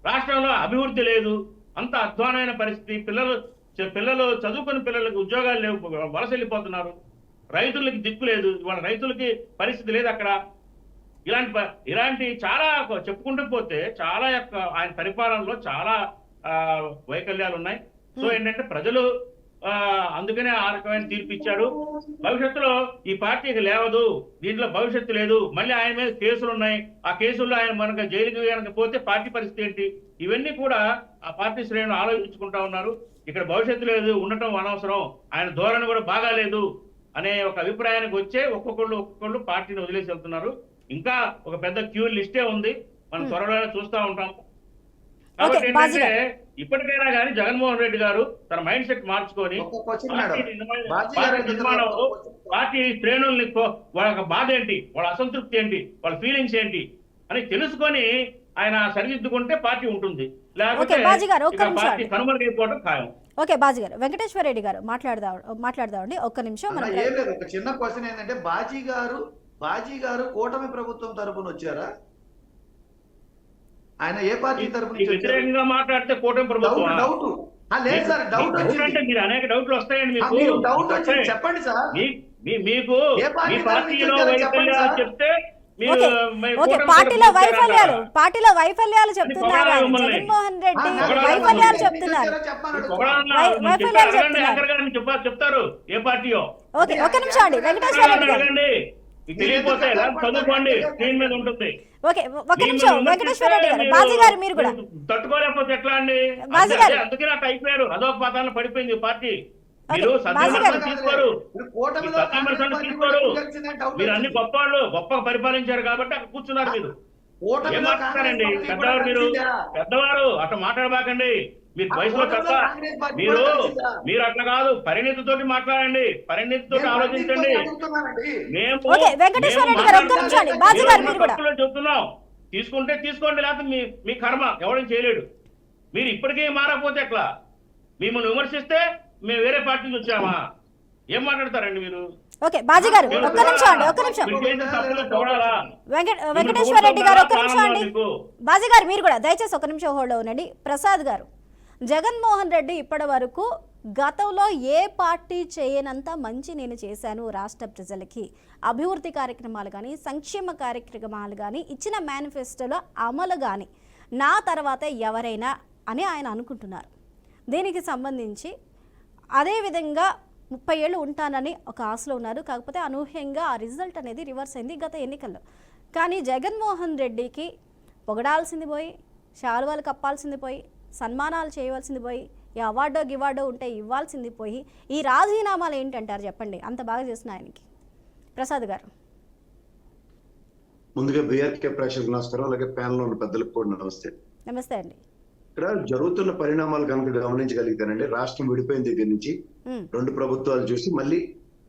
రాష్ట్రంలో అభివృద్ధి లేదు, అంత అధ్వానమైన పరిస్థితి. పిల్లలు చదువుకుని పిల్లలకు ఉద్యోగాలు లేవు, వలస వెళ్ళిపోతున్నారు. రైతులకి దిక్కు లేదు, ఇవాళ రైతులకి పరిస్థితి లేదు అక్కడ. ఇలాంటి చాలా చెప్పుకుంటూ పోతే చాలా ఆయన పరిపాలనలో చాలా వైకల్యాలు ఉన్నాయి. సో ఏంటంటే ప్రజలు అందుకనే ఆ రకమైన తీర్పు ఇచ్చాడు. భవిష్యత్తులో ఈ పార్టీకి లేవదు, దీంట్లో భవిష్యత్తు లేదు, మళ్ళీ ఆయన మీద కేసులు ఉన్నాయి, ఆ కేసుల్లో ఆయన మనకు జైలుకి కనుక పోతే పార్టీ పరిస్థితి ఏంటి, ఇవన్నీ కూడా ఆ పార్టీ శ్రేణులు ఆలోచించుకుంటా ఉన్నారు. ఇక్కడ భవిష్యత్తు లేదు, ఉండటం అనవసరం, ఆయన ధోరణి కూడా బాగాలేదు అనే ఒక అభిప్రాయానికి వచ్చే ఒక్కొక్కళ్ళు పార్టీని వదిలేసి వెళ్తున్నారు. ఇంకా ఒక పెద్ద క్యూ లిస్టే ఉంది, మనం త్వరలోనే చూస్తూ ఉంటాం. కాబట్టి ఏంటంటే ఇప్పటికైనా కానీ జగన్మోహన్ రెడ్డి గారు తన మైండ్ సెట్ మార్చుకొని పార్టీ శ్రేణుల్ని వాళ్ళ బాధ ఏంటి, వాళ్ళ అసంతృప్తి ఏంటి, వాళ్ళ ఫీలింగ్స్ ఏంటి అని తెలుసుకొని ఆయన సరిదిద్దుకుంటే పార్టీ ఉంటుంది, లేకపోతే పార్టీ కనుమరుగైపోవడం ఖాయం. ఓకే బాజీ గారు, వెంకటేశ్వర రెడ్డి గారు మాట్లాడదామండి ఒక్క నిమిషం. అలా మనం ఏం లేదు. ఒక చిన్న క్వశ్చన్ ఏంటంటే బాజీ గారు కూటమి ప్రభుత్వం తరపున వచ్చారా? ఆయన ఏ పార్టీ తరపు నుంచి వచ్చారు? వ్యతిరేకంగా మాట్లాడితే కూటమి ప్రభుత్వం డౌట్ లేదు సార్, డౌట్ అంటే వచ్చింది. మీరు అనేక డౌట్లు వస్తాయండి మీకు మీకు. డౌట్ వచ్చింది, చెప్పండి సార్. మీకు ఏ పార్టీ మీ తరపు నుంచి పార్టీలో వచ్చారో చెప్పండి వైఫల్యాలు సార్. చెప్తే ఓకే ఓకే, పార్టీలో వైఫల్యాలు చెప్తున్నారు ఆయన. జగన్మోహన్ రెడ్డి వైఫల్యాలు చెప్తున్నారు. వైఫల్యాలు చెప్తున్నారు. చెప్తారు ఏ పార్టీయో. ఓకే ఒక్క నిమిషం అండి వెంకటేశ్వర రెడ్డి గారు. అడగండి, మీకు తెలియకపోతే చదువుకోండి, స్క్రీన్ మీద ఉంటుంది. ఓకే ఒక్క నిమిషం వెంకటేశ్వర రెడ్డి గారు. బాజీ గారు మీరు కూడా తట్టుకోలేకపోతే ఎట్లా అండి? బాజీ గారు. అందుకే నాకు అయిపోయారు, అదో పాతాలను పడిపోయింది పార్టీ. మీరు బాజీ గారు. సద్విమర్శలు తీసుకోరు, మీరు అన్ని గొప్పగా పరిపాలించారు కాబట్టి అక్కడ కూర్చున్నారు. మీరు ఏం మాట్లాడతారండి? పెద్దవారు, పెద్దవారు అట్లా మాట్లాడబాకండి. మీరు వయసులో పెద్ద, మీరు అట్లా కాదు, పరిణితితోటి మాట్లాడండి, పరిణితితోటి ఆలోచించండి. ఓకే వెంకటేశ్వర రెడ్డి గారు ఒక్క నిమిషం అండి. బాజీ గారు మీరు కూడా చెప్తున్నాం, తీసుకుంటే తీసుకోండి, లేకపోతే మీ కర్మ, ఎవరైనా చేయలేడు. మీరు ఇప్పటికే మారకపోతే ఎట్లా? మిమ్మల్ని విమర్శిస్తే మేము వేరే పార్టీ నుంచి వచ్చామా? ఏం మాట్లాడతారండి మీరు? ఓకే బాజీ గారు ఒక్క నిమిషం అండి, ఒక్క నిమిషం. వెంకటేశ్వర రెడ్డి గారు ఒక్క నిమిషం అండి. బాజీ గారు మీరు కూడా దయచేసి ఒక నిమిషం హోల్డ్ అవునండి. ప్రసాద్ గారు, జగన్మోహన్ రెడ్డి ఇప్పటి వరకు గతంలో ఏ పార్టీ చేయనంత మంచి నేను చేశాను రాష్ట్ర ప్రజలకి, అభివృద్ధి కార్యక్రమాలు కానీ సంక్షేమ కార్యక్రమాలు కానీ ఇచ్చిన మేనిఫెస్టోలో అమలు కానీ నా తర్వాత ఎవరైనా అని ఆయన అనుకుంటున్నారు. దీనికి సంబంధించి అదేవిధంగా 30 ఏళ్ళు ఉంటానని ఒక ఆశలో ఉన్నారు. కాకపోతే అనూహ్యంగా ఆ రిజల్ట్ అనేది రివర్స్ అయింది గత ఎన్నికల్లో. కానీ జగన్మోహన్ రెడ్డికి పొగడాల్సింది పోయి, శాలువాలు కప్పాల్సింది పోయి, సన్మానాలు చేయవలసింది పోయి, ఈ అవార్డో గివార్డో ఉంటే ఇవ్వాల్సింది పోయి, ఈ రాజీనామాలు ఏంటంటారు చెప్పండి, అంత బాగా చేసిన ఆయనకి? ప్రసాద్ గారు. ముందుగా బీఆర్కే ప్రేక్షకులకు నమస్కారం, అలాగే ప్యానెల్లో ఉన్న పెద్దలకు కూడా నమస్తే. నమస్తే అండి. ఇక్కడ జరుగుతున్న పరిణామాలు కనుక గమనించగలిగితేనండి, రాష్ట్రం విడిపోయిన దగ్గర నుంచి 2 ప్రభుత్వాలు చూసి మళ్ళీ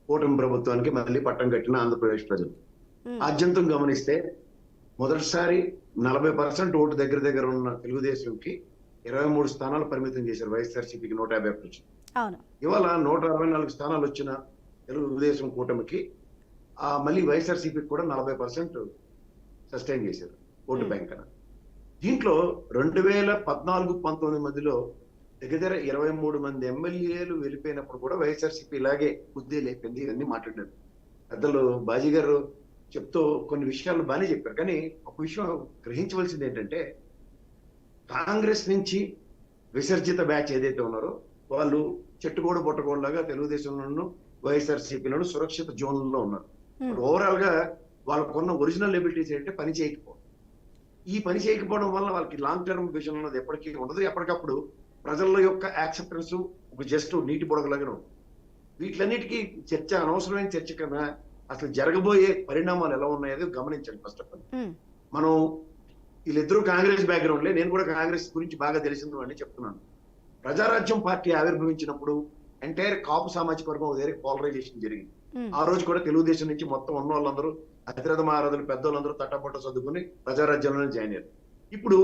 కూటమి ప్రభుత్వానికి మళ్ళీ పట్టం కట్టిన ఆంధ్రప్రదేశ్ ప్రజలు ఆద్యంతం గమనిస్తే మొదటిసారి 40% ఓటు దగ్గర ఉన్న తెలుగుదేశంకి 23 స్థానాలు పరిమితం చేశారు. వైఎస్ఆర్సీపీకి 151 వచ్చింది. ఇవాళ 164 స్థానాలు వచ్చిన తెలుగుదేశం కూటమికి మళ్ళీ వైఎస్ఆర్సీపీకి కూడా 40% సస్టైన్ చేశారు ఓటు బ్యాంక్ అన్న. దీంట్లో 2014-19 మధ్యలో దగ్గర 23 మంది ఎమ్మెల్యేలు వెళ్ళిపోయినప్పుడు కూడా వైఎస్ఆర్సీపీ ఇలాగే బుద్ధి లేపింది, ఇవన్నీ మాట్లాడారు. పెద్దలు బాజీ గారు చెప్తూ కొన్ని విషయాలు బాగానే చెప్పారు. కానీ ఒక విషయం గ్రహించవలసింది ఏంటంటే, కాంగ్రెస్ నుంచి విసర్జిత బ్యాచ్ ఏదైతే ఉన్నారో వాళ్ళు చెట్టుగోడ బొట్టగోడలాగా తెలుగుదేశంలోనూ వైఎస్ఆర్సీపీలోనూ సురక్షిత జోన్లలో ఉన్నారు. ఓవరాల్ గా వాళ్ళకున్న ఒరిజినల్ ఎబిలిటీస్ ఏంటంటే పని చేయకపోవడం. ఈ పని చేయకపోవడం వల్ల వాళ్ళకి లాంగ్ టర్మ్ విజన్ ఉన్నది ఎప్పటికీ ఉండదు. ఎప్పటికప్పుడు ప్రజల యొక్క యాక్సెప్టెన్స్ ఒక జస్ట్ నీటి బుడగలాగానే ఉంటుంది. వీటిలన్నిటికీ చర్చ, అనవసరమైన చర్చ కన్నా అసలు జరగబోయే పరిణామాలు ఎలా ఉన్నాయో గమనించండి. ఫస్ట్ ఆఫ్ ఆల్ మనం వీళ్ళిద్దరూ కాంగ్రెస్ బ్యాక్గ్రౌండ్లే, నేను కూడా కాంగ్రెస్ గురించి బాగా తెలిసింది అని చెప్తున్నాను. ప్రజారాజ్యం పార్టీ ఆవిర్భవించినప్పుడు ఎంటైర్ కాపు సామాజిక వర్గం ఒక దగ్గర పోలరైజేషన్ జరిగింది. ఆ రోజు కూడా తెలుగుదేశం నుంచి మొత్తం ఉన్న వాళ్ళందరూ అతిరథ మహారాజులు పెద్దోళ్ళందరూ తట్టపట్ట చదువుకుని ప్రజారాజ్యంలోనే జాయిన్ అయ్యారు. ఇప్పుడు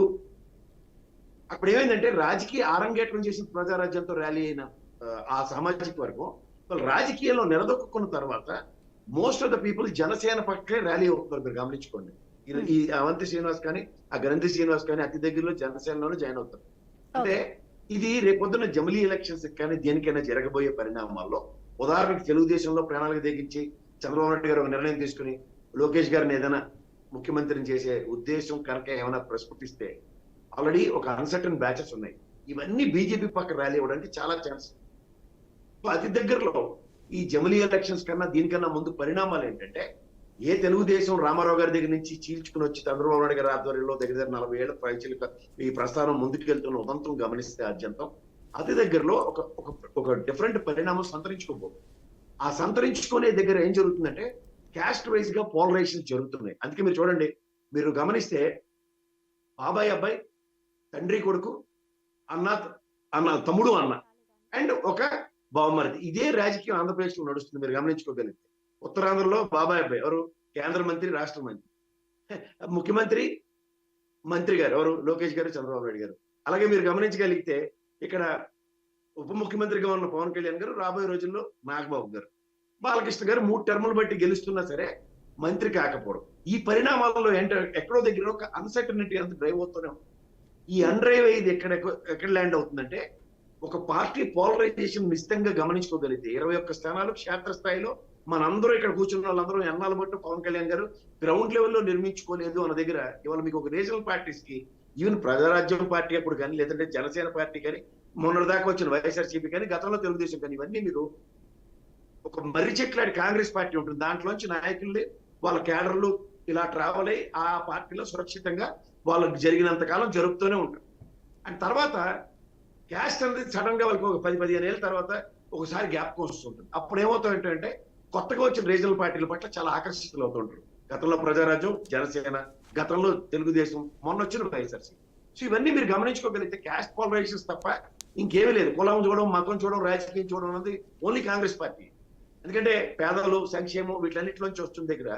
అప్పుడు ఏమైందంటే రాజకీయ ఆరంగేట్రం చేసిన ప్రజారాజ్యంతో ర్యాలీ అయిన ఆ సామాజిక వర్గం రాజకీయాల్లో నిలదొక్కున్న తర్వాత most of the people Janasena పక్కనే ర్యాలీ అవుతున్నారు. మీరు గమనించుకోండి. ఈ అవంతి శ్రీనివాస్ కానీ ఆ గ్రంథి శ్రీనివాస్ కానీ అతి దగ్గరలో జనసేనలోనే జాయిన్ అవుతారు. అంటే ఇది రేపొద్దున జమిలీ ఎలక్షన్స్ కానీ దేనికైనా జరగబోయే పరిణామాల్లో, ఉదాహరణకి తెలుగుదేశంలో ప్రాణాలకు తెగించి చంద్రబాబు నాయుడు గారు ఒక నిర్ణయం తీసుకుని లోకేష్ గారిని ఏదైనా ముఖ్యమంత్రిని చేసే ఉద్దేశం కనుక ఏమైనా ప్రస్ఫుటిస్తే ఆల్రెడీ ఒక అన్సర్టన్ బ్యాచెస్ ఉన్నాయి. ఇవన్నీ బీజేపీ పక్క ర్యాలీ అవ్వడానికి చాలా ఛాన్స్. అతి దగ్గరలో ఈ జమిలీ ఎలక్షన్స్ కన్నా దీనికన్నా ముందు పరిణామాలు ఏంటంటే, ఏ తెలుగుదేశం రామారావు గారి దగ్గర నుంచి చీల్చుకుని వచ్చి చంద్రబాబు నాయుడు గారి ఆధ్వర్యంలో దగ్గర 40 ఏళ్ల ప్రజలకు ఈ ప్రస్థానం ముందుకు వెళ్తున్న ఉదంతం గమనిస్తే ఆద్యంతం అతి దగ్గరలో ఒక డిఫరెంట్ పరిణామం సంతరించుకోబోతుంది. ఆ సంతరించుకునే దగ్గర ఏం జరుగుతుందంటే క్యాస్ట్ వైజ్ గా పోలరైజేషన్ జరుగుతున్నాయి. అందుకే మీరు చూడండి, మీరు గమనిస్తే బాబాయ్ అబ్బాయి, తండ్రి కొడుకు, అన్న తమ్ముడు అన్న అండ్ ఒక బావమరిది, ఇదే రాజకీయం ఆంధ్రప్రదేశ్ లో నడుస్తుంది. మీరు గమనించుకోగలిగితే ఉత్తరాంధ్రలో బాబాయ్ అబ్బాయి ఎవరు? కేంద్ర మంత్రి, రాష్ట్ర మంత్రి, ముఖ్యమంత్రి, మంత్రి గారు ఎవరు? లోకేష్ గారు, చంద్రబాబు నాయుడు గారు. అలాగే మీరు గమనించగలిగితే ఇక్కడ ఉప ముఖ్యమంత్రిగా ఉన్న పవన్ కళ్యాణ్ గారు, రాబోయే రోజుల్లో నాగబాబు గారు, బాలకృష్ణ గారు 3 టర్ములు బట్టి గెలుస్తున్నా సరే మంత్రి కాకపోవడం. ఈ పరిణామాలలో ఎక్కడో దగ్గర ఒక అన్సర్టనిటీ అంత డ్రైవ్ అవుతూనే ఉంది. ఈ అన్డ్రైవ్ అయ్యేది ఎక్కడ ల్యాండ్ అవుతుందంటే, ఒక పార్టీ పోలరైజేషన్ నిశ్చితంగా గమనించుకోగలిగితే 21 స్థానాలు క్షేత్రస్థాయిలో మనందరూ ఇక్కడ కూర్చున్న వాళ్ళందరూ ఎన్నాళ్ళు బట్టి పవన్ కళ్యాణ్ గారు గ్రౌండ్ లెవెల్లో నిర్మించుకోలేదు అన్న దగ్గర ఇవాళ మీకు ఒక రీజనల్ పార్టీస్ కి, ఈవెన్ ప్రజారాజ్యం పార్టీ అప్పుడు కానీ, లేదంటే జనసేన పార్టీ కానీ, మొన్నటిదాకా వచ్చిన వైఎస్ఆర్సీపీ కానీ, గతంలో తెలుగుదేశం కానీ, ఇవన్నీ మీరు ఒక మర్రి చెట్లాడి కాంగ్రెస్ పార్టీ ఉంటుంది, దాంట్లోంచి నాయకుల్ని వాళ్ళ క్యాడర్లు ఇలా ట్రావెల్ అయ్యి ఆ పార్టీలో సురక్షితంగా వాళ్ళకి జరిగినంత కాలం జరుపుతూనే ఉంటారు. అండ్ తర్వాత క్యాస్ట్ అనేది సడన్ గా వాళ్ళకి ఒక 10-15 ఏళ్ళ తర్వాత ఒకసారి జ్ఞాపకం వస్తుంటుంది. అప్పుడు ఏమవుతాయంటే కొత్తగా వచ్చిన రీజనల్ పార్టీల పట్ల చాలా ఆకర్షితులు అవుతుంటారు. గతంలో ప్రజారాజ్యం, జనసేన, గతంలో తెలుగుదేశం, మొన్న వచ్చిన వైఎస్ఆర్సీ. సో ఇవన్నీ మీరు గమనించుకోగలిగితే క్యాస్ట్ పోలరైజేషన్స్ తప్ప ఇంకేమీ లేదు. కులం చూడడం, మతం చూడడం, రాజకీయం చూడడం అనేది ఓన్లీ కాంగ్రెస్ పార్టీ. ఎందుకంటే పేదలు, సంక్షేమం వీటన్నిటిలోంచి వస్తున్న దగ్గర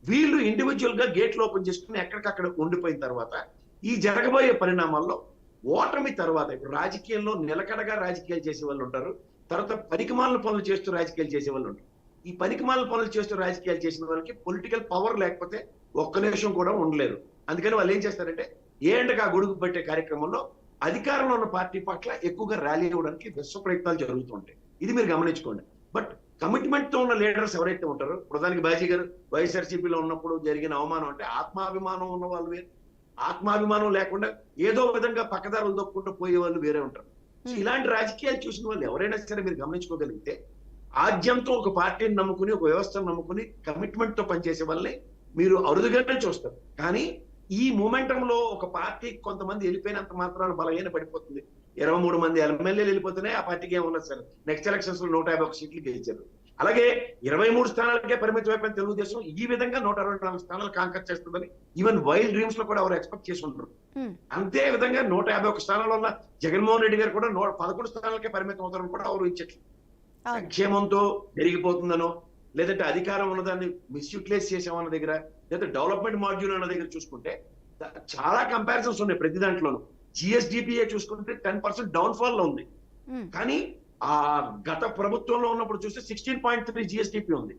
వీళ్ళు ఇండివిజువల్ గా గేట్లు ఓపెన్ చేసుకుని ఎక్కడికక్కడ ఉండిపోయిన తర్వాత ఈ జరగబోయే పరిణామాల్లో ఓటమి తర్వాత, ఇప్పుడు రాజకీయంలో నిలకడగా రాజకీయాలు చేసే వాళ్ళు ఉంటారు, తర్వాత పనికిమాలిన పనులు చేస్తూ రాజకీయాలు చేసే వాళ్ళు ఉంటారు. ఈ పనికిమాలిన పనులు చేస్తూ రాజకీయాలు చేసిన వాళ్ళకి పొలిటికల్ పవర్ లేకపోతే ఒక్క నిమిషం కూడా ఉండలేరు. అందుకని వాళ్ళు ఏం చేస్తారంటే ఏంటగా గొడుగు పెట్టే కార్యక్రమంలో అధికారంలో ఉన్న పార్టీ పట్ల ఎక్కువగా ర్యాలీ అవ్వడానికి విశ్వ ప్రయత్నాలు జరుగుతుంటాయి. ఇది మీరు గమనించుకోండి. బట్ కమిట్మెంట్ తో ఉన్న లీడర్స్ ఎవరైతే ఉంటారో, ప్రధానికి బాజీ గారు వైఎస్ఆర్సీపీలో ఉన్నప్పుడు జరిగిన అవమానం అంటే ఆత్మాభిమానం ఉన్న వాళ్ళు వేరు, ఆత్మాభిమానం లేకుండా ఏదో విధంగా పక్కదారులు దొక్కుంటూ పోయే వాళ్ళు వేరే ఉంటారు. సో ఇలాంటి రాజకీయాలు చూసిన వాళ్ళు ఎవరైనా సరే మీరు గమనించుకోగలిగితే ఆద్యంతో ఒక పార్టీని నమ్ముకుని, ఒక వ్యవస్థను నమ్ముకుని కమిట్మెంట్ తో పనిచేసే వాళ్ళని మీరు అరుదుగానే చూస్తారు. కానీ ఈ మూమెంటంలో ఒక పార్టీ కొంతమంది వెళ్ళిపోయినంత మాత్రాన బలహీన పడిపోతుంది. 23 మంది ఎమ్మెల్యేలు వెళ్ళిపోతున్నాయి, ఆ పార్టీకి ఏమన్నది సార్. నెక్స్ట్ ఎలక్షన్స్ లో 151 సీట్లు గెలిచారు. అలాగే 23 స్థానాలకే పరిమితం అయిపోయిన తెలుగుదేశం ఈ విధంగా 124 స్థానాలు కాంకర్ చేస్తుందని ఈవెన్ వైల్డ్ డ్రీమ్స్ లో కూడా ఎవరు ఎక్స్పెక్ట్ చేసి ఉంటారు. అంతే విధంగా 151 స్థానాల్లో ఉన్న జగన్మోహన్ రెడ్డి గారు కూడా 11 స్థానాలకే పరిమితం అవుతారని కూడా ఎవరు ఇచ్చట్లేదు. సంక్షేమంతో పెరిగిపోతుందనో, లేదంటే అధికారం ఉన్నదాన్ని మిస్యూటిలైజ్ చేసామన్న దగ్గర, లేదా డెవలప్మెంట్ మాడ్యూల్ అన్న దగ్గర చూసుకుంటే చాలా కంపారిజన్స్ ఉన్నాయి ప్రతి దాంట్లోనూ. జిఎస్డిపిఏ చూసుకుంటే 10% డౌన్ ఫాల్ లో ఉంది. కానీ ఆ గత ప్రభుత్వంలో ఉన్నప్పుడు చూస్తే 16.3 జిఎస్డిపి ఉంది.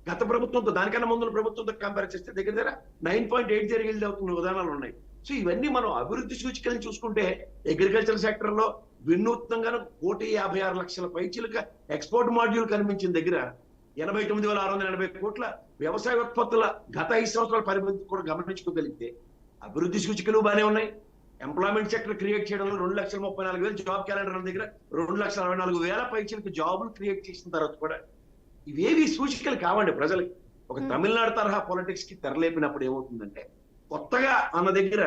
గత ప్రభుత్వంతో, దానికన్నా ముందు ప్రభుత్వంతో కంపేర్ చేస్తే దగ్గర 9.8 జరిగి అవుతున్న ఉదాహరణలు ఉన్నాయి. సో ఇవన్నీ మనం అభివృద్ధి సూచికలను చూసుకుంటే అగ్రికల్చర్ సెక్టర్ లో వినూత్నంగా 1,56,00,000 పైచీలక ఎక్స్పోర్ట్ మాడ్యూల్ కనిపించిన దగ్గర 89,680 కోట్ల వ్యవసాయ ఉత్పత్తుల గత 5 సంవత్సరాల పరిమితి కూడా గమనించుకోగలిగితే అభివృద్ధి సూచికలు బాగానే ఉన్నాయి. ఎంప్లాయ్మెంట్ సెక్టర్ క్రియేట్ చేయడంలో 2,34,000 జాబ్ క్యాలెండర్ దగ్గర 2,64,000 పైచీలకు జాబులు క్రియేట్ చేసిన తర్వాత కూడా ఇవేవి సూచికలు కావండి ప్రజలకి. ఒక తమిళనాడు తరహా పాలిటిక్స్ కి తెరలేపినప్పుడు ఏమవుతుందంటే, కొత్తగా అన్న దగ్గర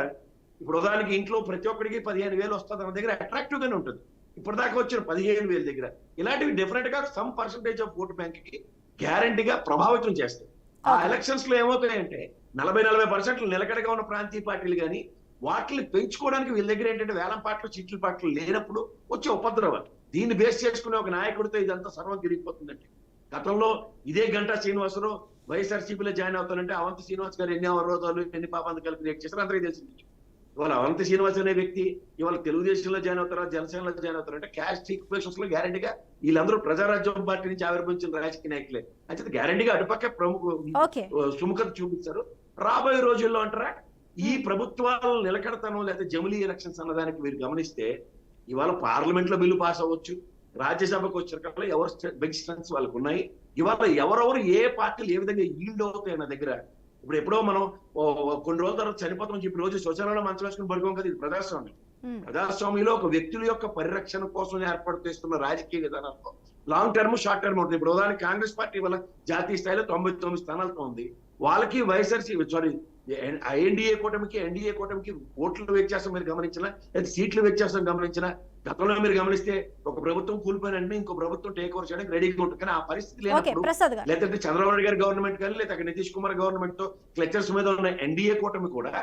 ఇప్పుడు ఉదాహరణకి ఇంట్లో ప్రతి ఒక్కడికి 15,000 వస్తుంది అన్న దగ్గర అట్రాక్టివ్ గానే ఉంటుంది. ఇప్పుడు దాకా వచ్చిన 15,000 దగ్గర ఇలాంటివి డెఫినెట్ గా some percentage of vote bank కి గ్యారంటీగా ప్రభావితం చేస్తాయి. ఆ ఎలక్షన్స్ లో ఏమవుతాయంటే 40-40% నిలకడగా ఉన్న ప్రాంతీయ పార్టీలు కానీ వాటిని పెంచుకోవడానికి వీళ్ళ దగ్గర ఏంటంటే వేలం పాటలు, చీట్ల పాటలు లేనప్పుడు వచ్చే ఉపద్రవాలు. దీన్ని బేస్ చేసుకునే ఒక నాయకుడితో ఇదంతా సర్వం తిరిగిపోతుందంటే, గతంలో ఇదే గంటా శ్రీనివాసరావు వైఎస్ఆర్సీపీలో జాయిన్ అవుతానంటే అవంతి శ్రీనివాస్ గారు ఎన్ని అవరోధాలు, ఎన్ని పాపాంతకాలు క్రియేట్ చేశారు అందరికీ తెలిసింది. ఇవాళ అవంతి శ్రీనివాస్ అనే వ్యక్తి ఇవాళ తెలుగుదేశంలో జాయిన్ అవుతారా, జనసేనలో జాయిన్ అవుతారంటే క్యాస్ట్ ఈక్వేషన్స్ లో గ్యారంటీగా వీళ్ళందరూ ప్రజారాజ్యం పార్టీ నుంచి ఆవిర్భవించిన రాజకీయ నాయకులే. అంటే గ్యారంటీగా అటుపక్క సుముఖత చూపిస్తారు. రాబోయే రోజుల్లో అంటారా ఈ ప్రభుత్వాల నిలకడతనం లేదా జమిలీ ఎలక్షన్స్ అన్నదానికి మీరు గమనిస్తే ఇవాళ పార్లమెంట్ లో బిల్లు పాస్ అవ్వచ్చు, రాజ్యసభకు వచ్చిన ఎవరు బిగ్ స్ట్రెంగ్స్ వాళ్ళకు ఉన్నాయి. ఇవాళ ఎవరెవరు ఏ పార్టీలు ఏ విధంగా ఈల్డ్ అవుతాయి అన్న దగ్గర ఇప్పుడు ఎప్పుడో మనం కొన్ని రోజుల తర్వాత చనిపోతామని చెప్పి రోజు శౌచాలయంలో మంచం వేసుకుని పడుకోం కదా. ఇది ప్రజాస్వామ్యం. ప్రజాస్వామ్యంలో ఒక వ్యక్తుల యొక్క పరిరక్షణ కోసం ఏర్పాటు చేస్తున్న రాజకీయ విధానాల్లో లాంగ్ టర్మ్, షార్ట్ టర్మ్ ఉంటుంది. ఇప్పుడు ఉదాహరణ కాంగ్రెస్ పార్టీ వల్ల జాతీయ స్థాయిలో 99 స్థానాలతో ఉంది. వాళ్ళకి ఎన్డీఏ కూటమికి ఓట్ల వ్యత్యాసం మీరు గమనించినా, లేదా సీట్ల వ్యత్యాసం గమనించినా, గతంలో మీరు గమనిస్తే ఒక ప్రభుత్వం కూలిపోయినంటే ఇంకో ప్రభుత్వం టేక్ ఓవర్ చేయడానికి రెడీగా ఉంటుంది. కానీ ఆ పరిస్థితి లేనప్పుడు, లేదంటే చంద్రబాబు నాయుడు గారి గవర్నమెంట్ కానీ, లేదా నితీష్ కుమార్ గవర్నమెంట్ తో క్లెచర్స్ మీద ఉన్న ఎన్డీఏ కూటమి కూడా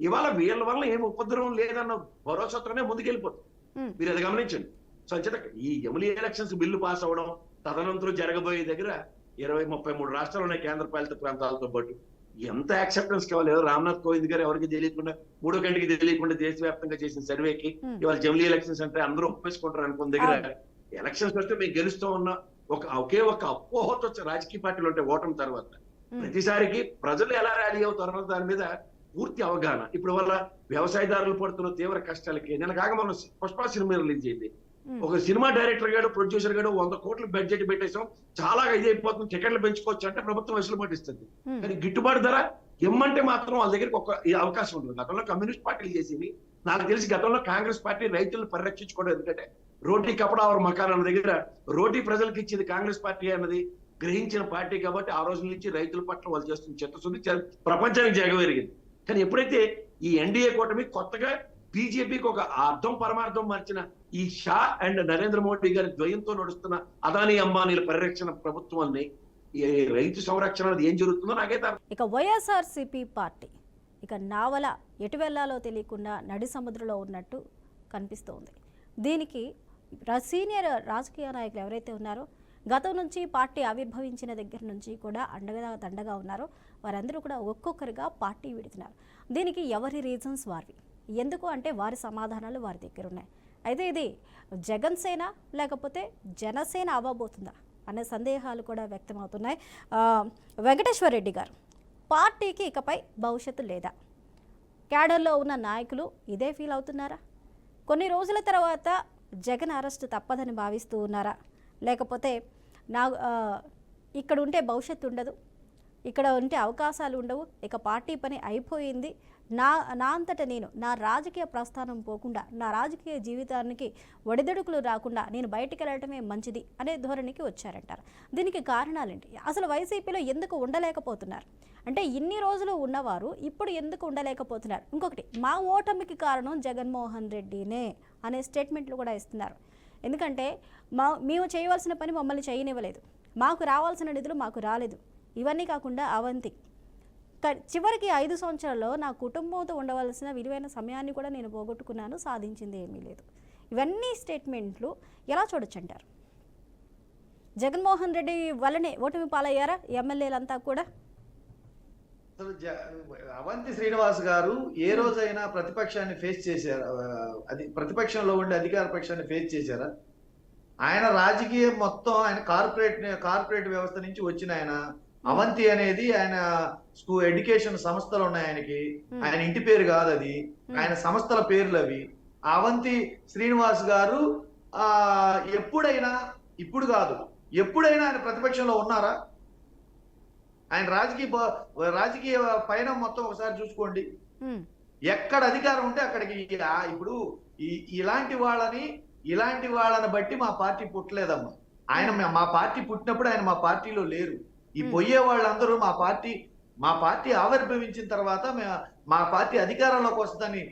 ఇవాళ వీళ్ళ వల్ల ఏం ఉపద్రవం లేదన్న భరోసాతోనే ముందుకెళ్ళిపోతుంది. మీరు అది గమనించండి. సో అంచేత ఈ జమిలీ ఎలక్షన్స్ బిల్లు పాస్ అవ్వడం, తదనంతరం జరగబోయే దగ్గర 33 రాష్ట్రాలు ఉన్నాయి కేంద్ర పాలిత ప్రాంతాలతో పాటు. ఎంత యాక్సెప్టెన్స్ కావాలి? రామ్నాథ్ కోవింద్ గారు ఎవరికి తెలియకుండా 3వ గంటకి తెలియకుండా దేశవ్యాప్తంగా చేసిన సర్వేకి ఇవాళ జమిలీ ఎలక్షన్స్ అంటే అందరూ ఒప్పేసుకుంటారు అనుకున్న దగ్గర ఎలక్షన్స్ వస్తే మేము గెలుస్తూ ఉన్న ఒకే ఒక అపోహతో రాజకీయ పార్టీలు ఉంటే ఓటమి తర్వాత ప్రతిసారికి ప్రజలు ఎలా ర్యాలీ అవుతారో దాని మీద పూర్తి అవగాహన. ఇప్పుడు వల్ల వ్యవసాయదారులు పడుతున్న తీవ్ర కష్టాలకి నిన్న కాక మనం పుష్ప సినిమా రిలీజ్ అయింది. ఒక సినిమా డైరెక్టర్ గాడు ప్రొడ్యూసర్ గాడు 100 కోట్ల బడ్జెట్ పెట్టేసాం, చాలా ఇదైపోతుంది, టికెట్లు పెంచుకోవచ్చు అంటే ప్రభుత్వం వెసులుబాటు ఇస్తుంది. కానీ గిట్టుబాటు ధర ఇమ్మంటే మాత్రం వాళ్ళ దగ్గరికి ఒక అవకాశం ఉంటుంది. గతంలో కమ్యూనిస్ట్ పార్టీలు చేసింది. నాకు తెలిసి గతంలో కాంగ్రెస్ పార్టీ రైతులను పరిరక్షించుకోవడం, ఎందుకంటే రోటీ కపడా ఆరు మకానాల దగ్గర రోటీ ప్రజలకు ఇచ్చింది కాంగ్రెస్ పార్టీ అన్నది గ్రహించిన పార్టీ కాబట్టి ఆ రోజు నుంచి రైతుల పట్ల వాళ్ళు చేస్తున్న చిత్తశుద్ధి ప్రపంచానికి జగమెరిగింది. కానీ ఎప్పుడైతే ఈ ఎన్డీఏ కూటమి కొత్తగా బీజేపీకి ఒక అర్థం పరమార్థం మార్చిన ఈ షా అండ్ నరేంద్ర మోడీ గారి ద్వయంతో నడుస్తున్న అదానీ అంబానీల పరిరక్షణ ప్రభుత్వాన్ని రైతు సంరక్షణ ఏం జరుగుతుందో నాకైతే. ఇక వైఎస్ఆర్సీపీ పార్టీ ఇక నావల ఎటు వెళ్లాలో తెలియకుండా నడి సముద్రంలో ఉన్నట్టు కనిపిస్తోంది. దీనికి సీనియర్ రాజకీయ నాయకులు ఎవరైతే ఉన్నారో గతం నుంచి పార్టీ ఆవిర్భవించిన దగ్గర నుంచి కూడా దండగా ఉన్నారో వారందరూ కూడా ఒక్కొక్కరుగా పార్టీ విడుతున్నారు. దీనికి ఎవరి రీజన్స్ వారివి, ఎందుకు అంటే వారి సమాధానాలు వారి దగ్గర ఉన్నాయి. అయితే ఇది జగన్ సేన లేకపోతే జనసేన అవ్వబోతుందా అనే సందేహాలు కూడా వ్యక్తమవుతున్నాయి. వెంకటేశ్వర రెడ్డి గారు, పార్టీకి ఇకపై భవిష్యత్తు లేదా? క్యాడర్లో ఉన్న నాయకులు ఇదే ఫీల్ అవుతున్నారా? కొన్ని రోజుల తర్వాత జగన్ అరెస్టు తప్పదని భావిస్తూ ఉన్నారా? లేకపోతే ఇక్కడ ఉంటే భవిష్యత్తు ఉండదు, ఇక్కడ ఉంటే అవకాశాలు ఉండవు, ఇక పార్టీ పని అయిపోయింది, నా అంతట నేను నా రాజకీయ ప్రస్థానం పోకుండా, నా రాజకీయ జీవితానికి ఒడిదొడుకులు రాకుండా నేను బయటికి వెళ్ళటమే మంచిది అనే ధోరణికి వచ్చారంటారు. దీనికి కారణాలేంటి? అసలు వైసీపీలో ఎందుకు ఉండలేకపోతున్నారు? అంటే ఇన్ని రోజులు ఉన్నవారు ఇప్పుడు ఎందుకు ఉండలేకపోతున్నారు? ఇంకొకటి, మా ఓటమికి కారణం జగన్మోహన్ రెడ్డినే అనే స్టేట్మెంట్లు కూడా ఇస్తున్నారు. ఎందుకంటే మేము చేయవలసిన పని మమ్మల్ని చేయనివ్వలేదు, మాకు రావాల్సిన నిధులు మాకు రాలేదు, ఇవన్నీ కాకుండా అవంతి చివరికి 5 సంవత్సరాల్లో నా కుటుంబంతో ఉండవలసిన విలువైన సమయాన్ని కూడా నేను పోగొట్టుకున్నాను, సాధించింది ఏమీ లేదు. ఇవన్నీ స్టేట్మెంట్లు ఎలా చూడొచ్చు అంటారు? జగన్మోహన్ రెడ్డి వల్లనే ఓటమి పాలయ్యారా ఎమ్మెల్యేలంతా కూడా? అసలు అవంతి శ్రీనివాస్ గారు ఏ రోజైనా ప్రతిపక్షాన్ని ఫేస్ చేశారా? అది ప్రతిపక్షంలో ఉండే అధికార పక్షాన్ని ఫేస్ చేశారా? ఆయన రాజకీయం మొత్తం ఆయన కార్పొరేట్ వ్యవస్థ నుంచి వచ్చిన ఆయన. అవంతి అనేది ఆయన ఎడ్యుకేషన్ సంస్థలు ఉన్నాయి ఆయనకి, ఆయన ఇంటి పేరు కాదు అది, ఆయన సంస్థల పేర్లు అవి. అవంతి శ్రీనివాస్ గారు ఎప్పుడైనా, ఇప్పుడు కాదు ఎప్పుడైనా ఆయన ప్రతిపక్షంలో ఉన్నారా? ఆయన రాజకీయ పయనం మొత్తం ఒకసారి చూసుకోండి. ఎక్కడ అధికారం ఉంటే అక్కడికి. ఇప్పుడు ఇలాంటి వాళ్ళని బట్టి మా పార్టీ పుట్టలేదమ్మా. ఆయన మా పార్టీ పుట్టినప్పుడు ఆయన మా పార్టీలో లేరు. ఈ పోయే వాళ్ళందరూ మా పార్టీ ఆవిర్భవించిన తర్వాత మా పార్టీ అధికారంలోకి వస్తుందని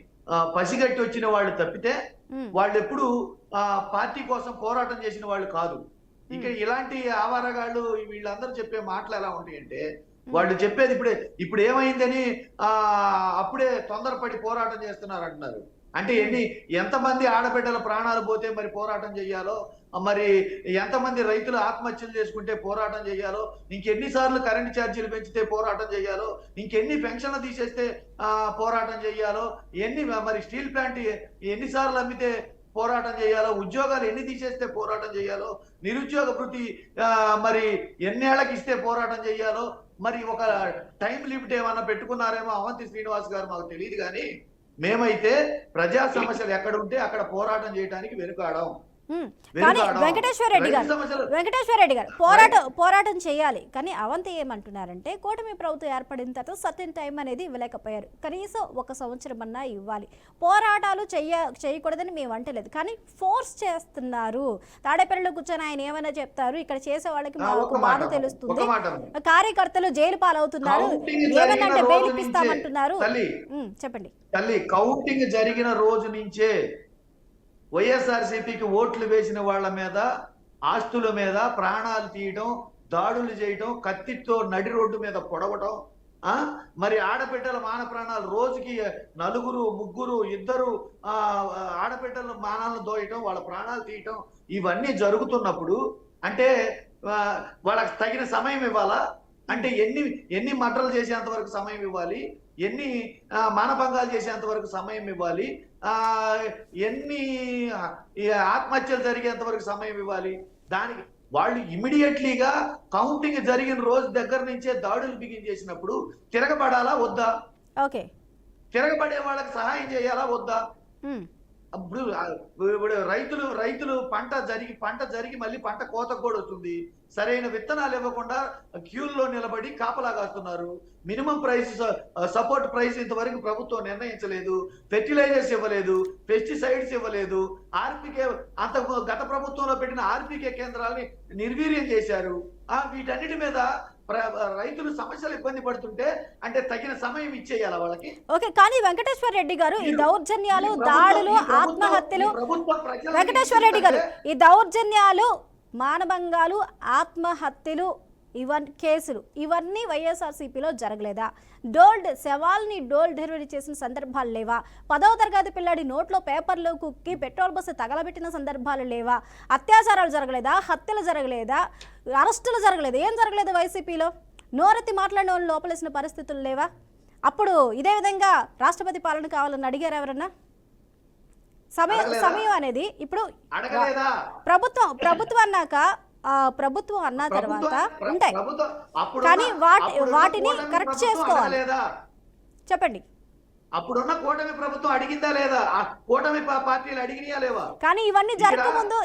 పసిగట్టి వచ్చిన వాళ్ళు తప్పితే వాళ్ళు ఎప్పుడు పార్టీ కోసం పోరాటం చేసిన వాళ్ళు కాదు. ఇక ఇలాంటి ఆవారగాళ్ళు వీళ్ళందరూ చెప్పే మాటలు ఎలా ఉంటాయంటే, వాళ్ళు చెప్పేది ఇప్పుడు ఏమైందని అప్పుడే తొందరపడి పోరాటం చేస్తున్నారు అంటున్నారు. అంటే ఎంతమంది ఆడబిడ్డల ప్రాణాలు పోతే మరి పోరాటం చెయ్యాలో, మరి ఎంతమంది రైతులు ఆత్మహత్యలు చేసుకుంటే పోరాటం చెయ్యాలో, ఇంకెన్నిసార్లు కరెంటు ఛార్జీలు పెంచితే పోరాటం చెయ్యాలో, ఇంకెన్ని పెన్షన్లు తీసేస్తే పోరాటం చెయ్యాలో, మరి స్టీల్ ప్లాంట్ ఎన్నిసార్లు అమ్మితే పోరాటం చేయాలో, ఉద్యోగాలు ఎన్ని తీసేస్తే పోరాటం చేయాలో, నిరుద్యోగ భృతి మరి ఎన్నేళ్లకి ఇస్తే పోరాటం చేయాలో, మరి ఒక టైం లిమిట్ ఏమన్నా పెట్టుకున్నారేమో అవంతి శ్రీనివాస్ గారు, మాకు తెలియదు. కానీ మేమైతే ప్రజా సమస్యలు ఎక్కడ ఉంటే అక్కడ పోరాటం చేయడానికి వెనుకాడం. కానీ వెంకటేశ్వర రెడ్డి గారు పోరాటం చేయాలి. కానీ అవంతి ఏమంటున్నారంటే, కూటమి ప్రభుత్వం ఏర్పడిన తర్వాత సర్టెన్ టైం అనేది ఇవ్వలేకపోయారు, కనీసం 1 సంవత్సరం అన్నా ఇవ్వాలి. పోరాటాలు చేయకూడదని మేము అంటలేదు, కానీ ఫోర్స్ చేస్తున్నారు. తాడేపల్లిలో కూర్చొని ఆయన ఏమైనా చెప్తారు, ఇక్కడ చేసే వాళ్ళకి మాకు బాధ తెలుస్తుంది, కార్యకర్తలు జైలు పాలవుతున్నారు, ఏమన్నా అంటే బెయిల్ ఇప్పిస్తామంటున్నారు. చెప్పండి తల్లి. కౌంటింగ్ జరిగిన రోజు నుంచే వైఎస్ఆర్సీపీకి ఓట్లు వేసిన వాళ్ళ మీద, ఆస్తుల మీద ప్రాణాలు తీయడం, దాడులు చేయడం, కత్తితో నడి రోడ్డు మీద పొడవటం, మరి ఆడబిడ్డల మాన ప్రాణాలు రోజుకి 4, 3, 2 ఆడబిడ్డల మానాలను దోయటం, వాళ్ళ ప్రాణాలు తీయటం, ఇవన్నీ జరుగుతున్నప్పుడు అంటే వాళ్ళకి తగిన సమయం ఇవ్వాలా? అంటే ఎన్ని మర్డర్లు చేసేంత వరకు సమయం ఇవ్వాలి, ఎన్ని మానభంగాలు చేసేంత వరకు సమయం ఇవ్వాలి, ఎన్ని ఆత్మహత్యలు జరిగేంత వరకు సమయం ఇవ్వాలి. దానికి వాళ్ళు ఇమీడియట్లీగా కౌంటింగ్ జరిగిన రోజు దగ్గర నుంచే దాడులు బిగించేసినప్పుడు తిరగబడాలా వద్దా? ఓకే, తిరగబడే వాళ్ళకి సహాయం చేయాలా వద్దా? ఇప్పుడు రైతులు పంట జరిగి మళ్ళీ పంట కోతకు కూడా వస్తుంది. సరైన విత్తనాలు ఇవ్వకుండా క్యూల్లో నిలబడి కాపలా కాస్తున్నారు. మినిమం ప్రైస్ సపోర్ట్ ప్రైస్ ఇంతవరకు ప్రభుత్వం నిర్ణయించలేదు. ఫెర్టిలైజర్స్ ఇవ్వలేదు, పెస్టిసైడ్స్ ఇవ్వలేదు. ఆర్పికే గత ప్రభుత్వంలో పెట్టిన ఆర్పికే కేంద్రాలని నిర్వీర్యం చేశారు. వీటన్నిటి మీద రైతులు సమస్యలు ఇబ్బంది పడుతుంటే అంటే తగిన సమయం ఇచ్చేయాల వాళ్ళకి. ఓకే, కానీ వెంకటేశ్వర రెడ్డి గారు ఈ దౌర్జన్యాలు, దాడులు, ఆత్మహత్యలు, వెంకటేశ్వర రెడ్డి గారు ఈ దౌర్జన్యాలు, మానభంగాలు, ఆత్మహత్యలు, కేసులు ఇవన్నీ వైఎస్ఆర్సీపీలో జరగలేదా? శవాల్ని డోల్ డెలివరీ చేసిన సందర్భాలు లేవా? 10వ తరగతి పిల్లాడి నోట్లో పేపర్లో కుక్కి పెట్రోల్ బస్సు తగలబెట్టిన సందర్భాలు లేవా? అత్యాచారాలు జరగలేదా? హత్యలు జరగలేదా? అరెస్టులు జరగలేదు? ఏం జరగలేదు వైసీపీలో? నోరెత్తి మాట్లాడిన వాళ్ళు లోపలేసిన పరిస్థితులు లేవా? అప్పుడు ఇదే విధంగా రాష్ట్రపతి పాలన కావాలని అడిగారు ఎవరన్నా? సమయం అనేది ఇప్పుడు ప్రభుత్వం అన్నాక ప్రభుత్వం అన్న తర్వాత ఉంటాయి, కానీ వాటిని కరెక్ట్ చేసుకోవాలి. చెప్పండి. అప్పుడున్న కూటమి ప్రభుత్వం అడిగిందా లేదా? కూటమి పార్టీలు అడిగినా లేవా? కానీ ఇవన్నీ జరగకముందు,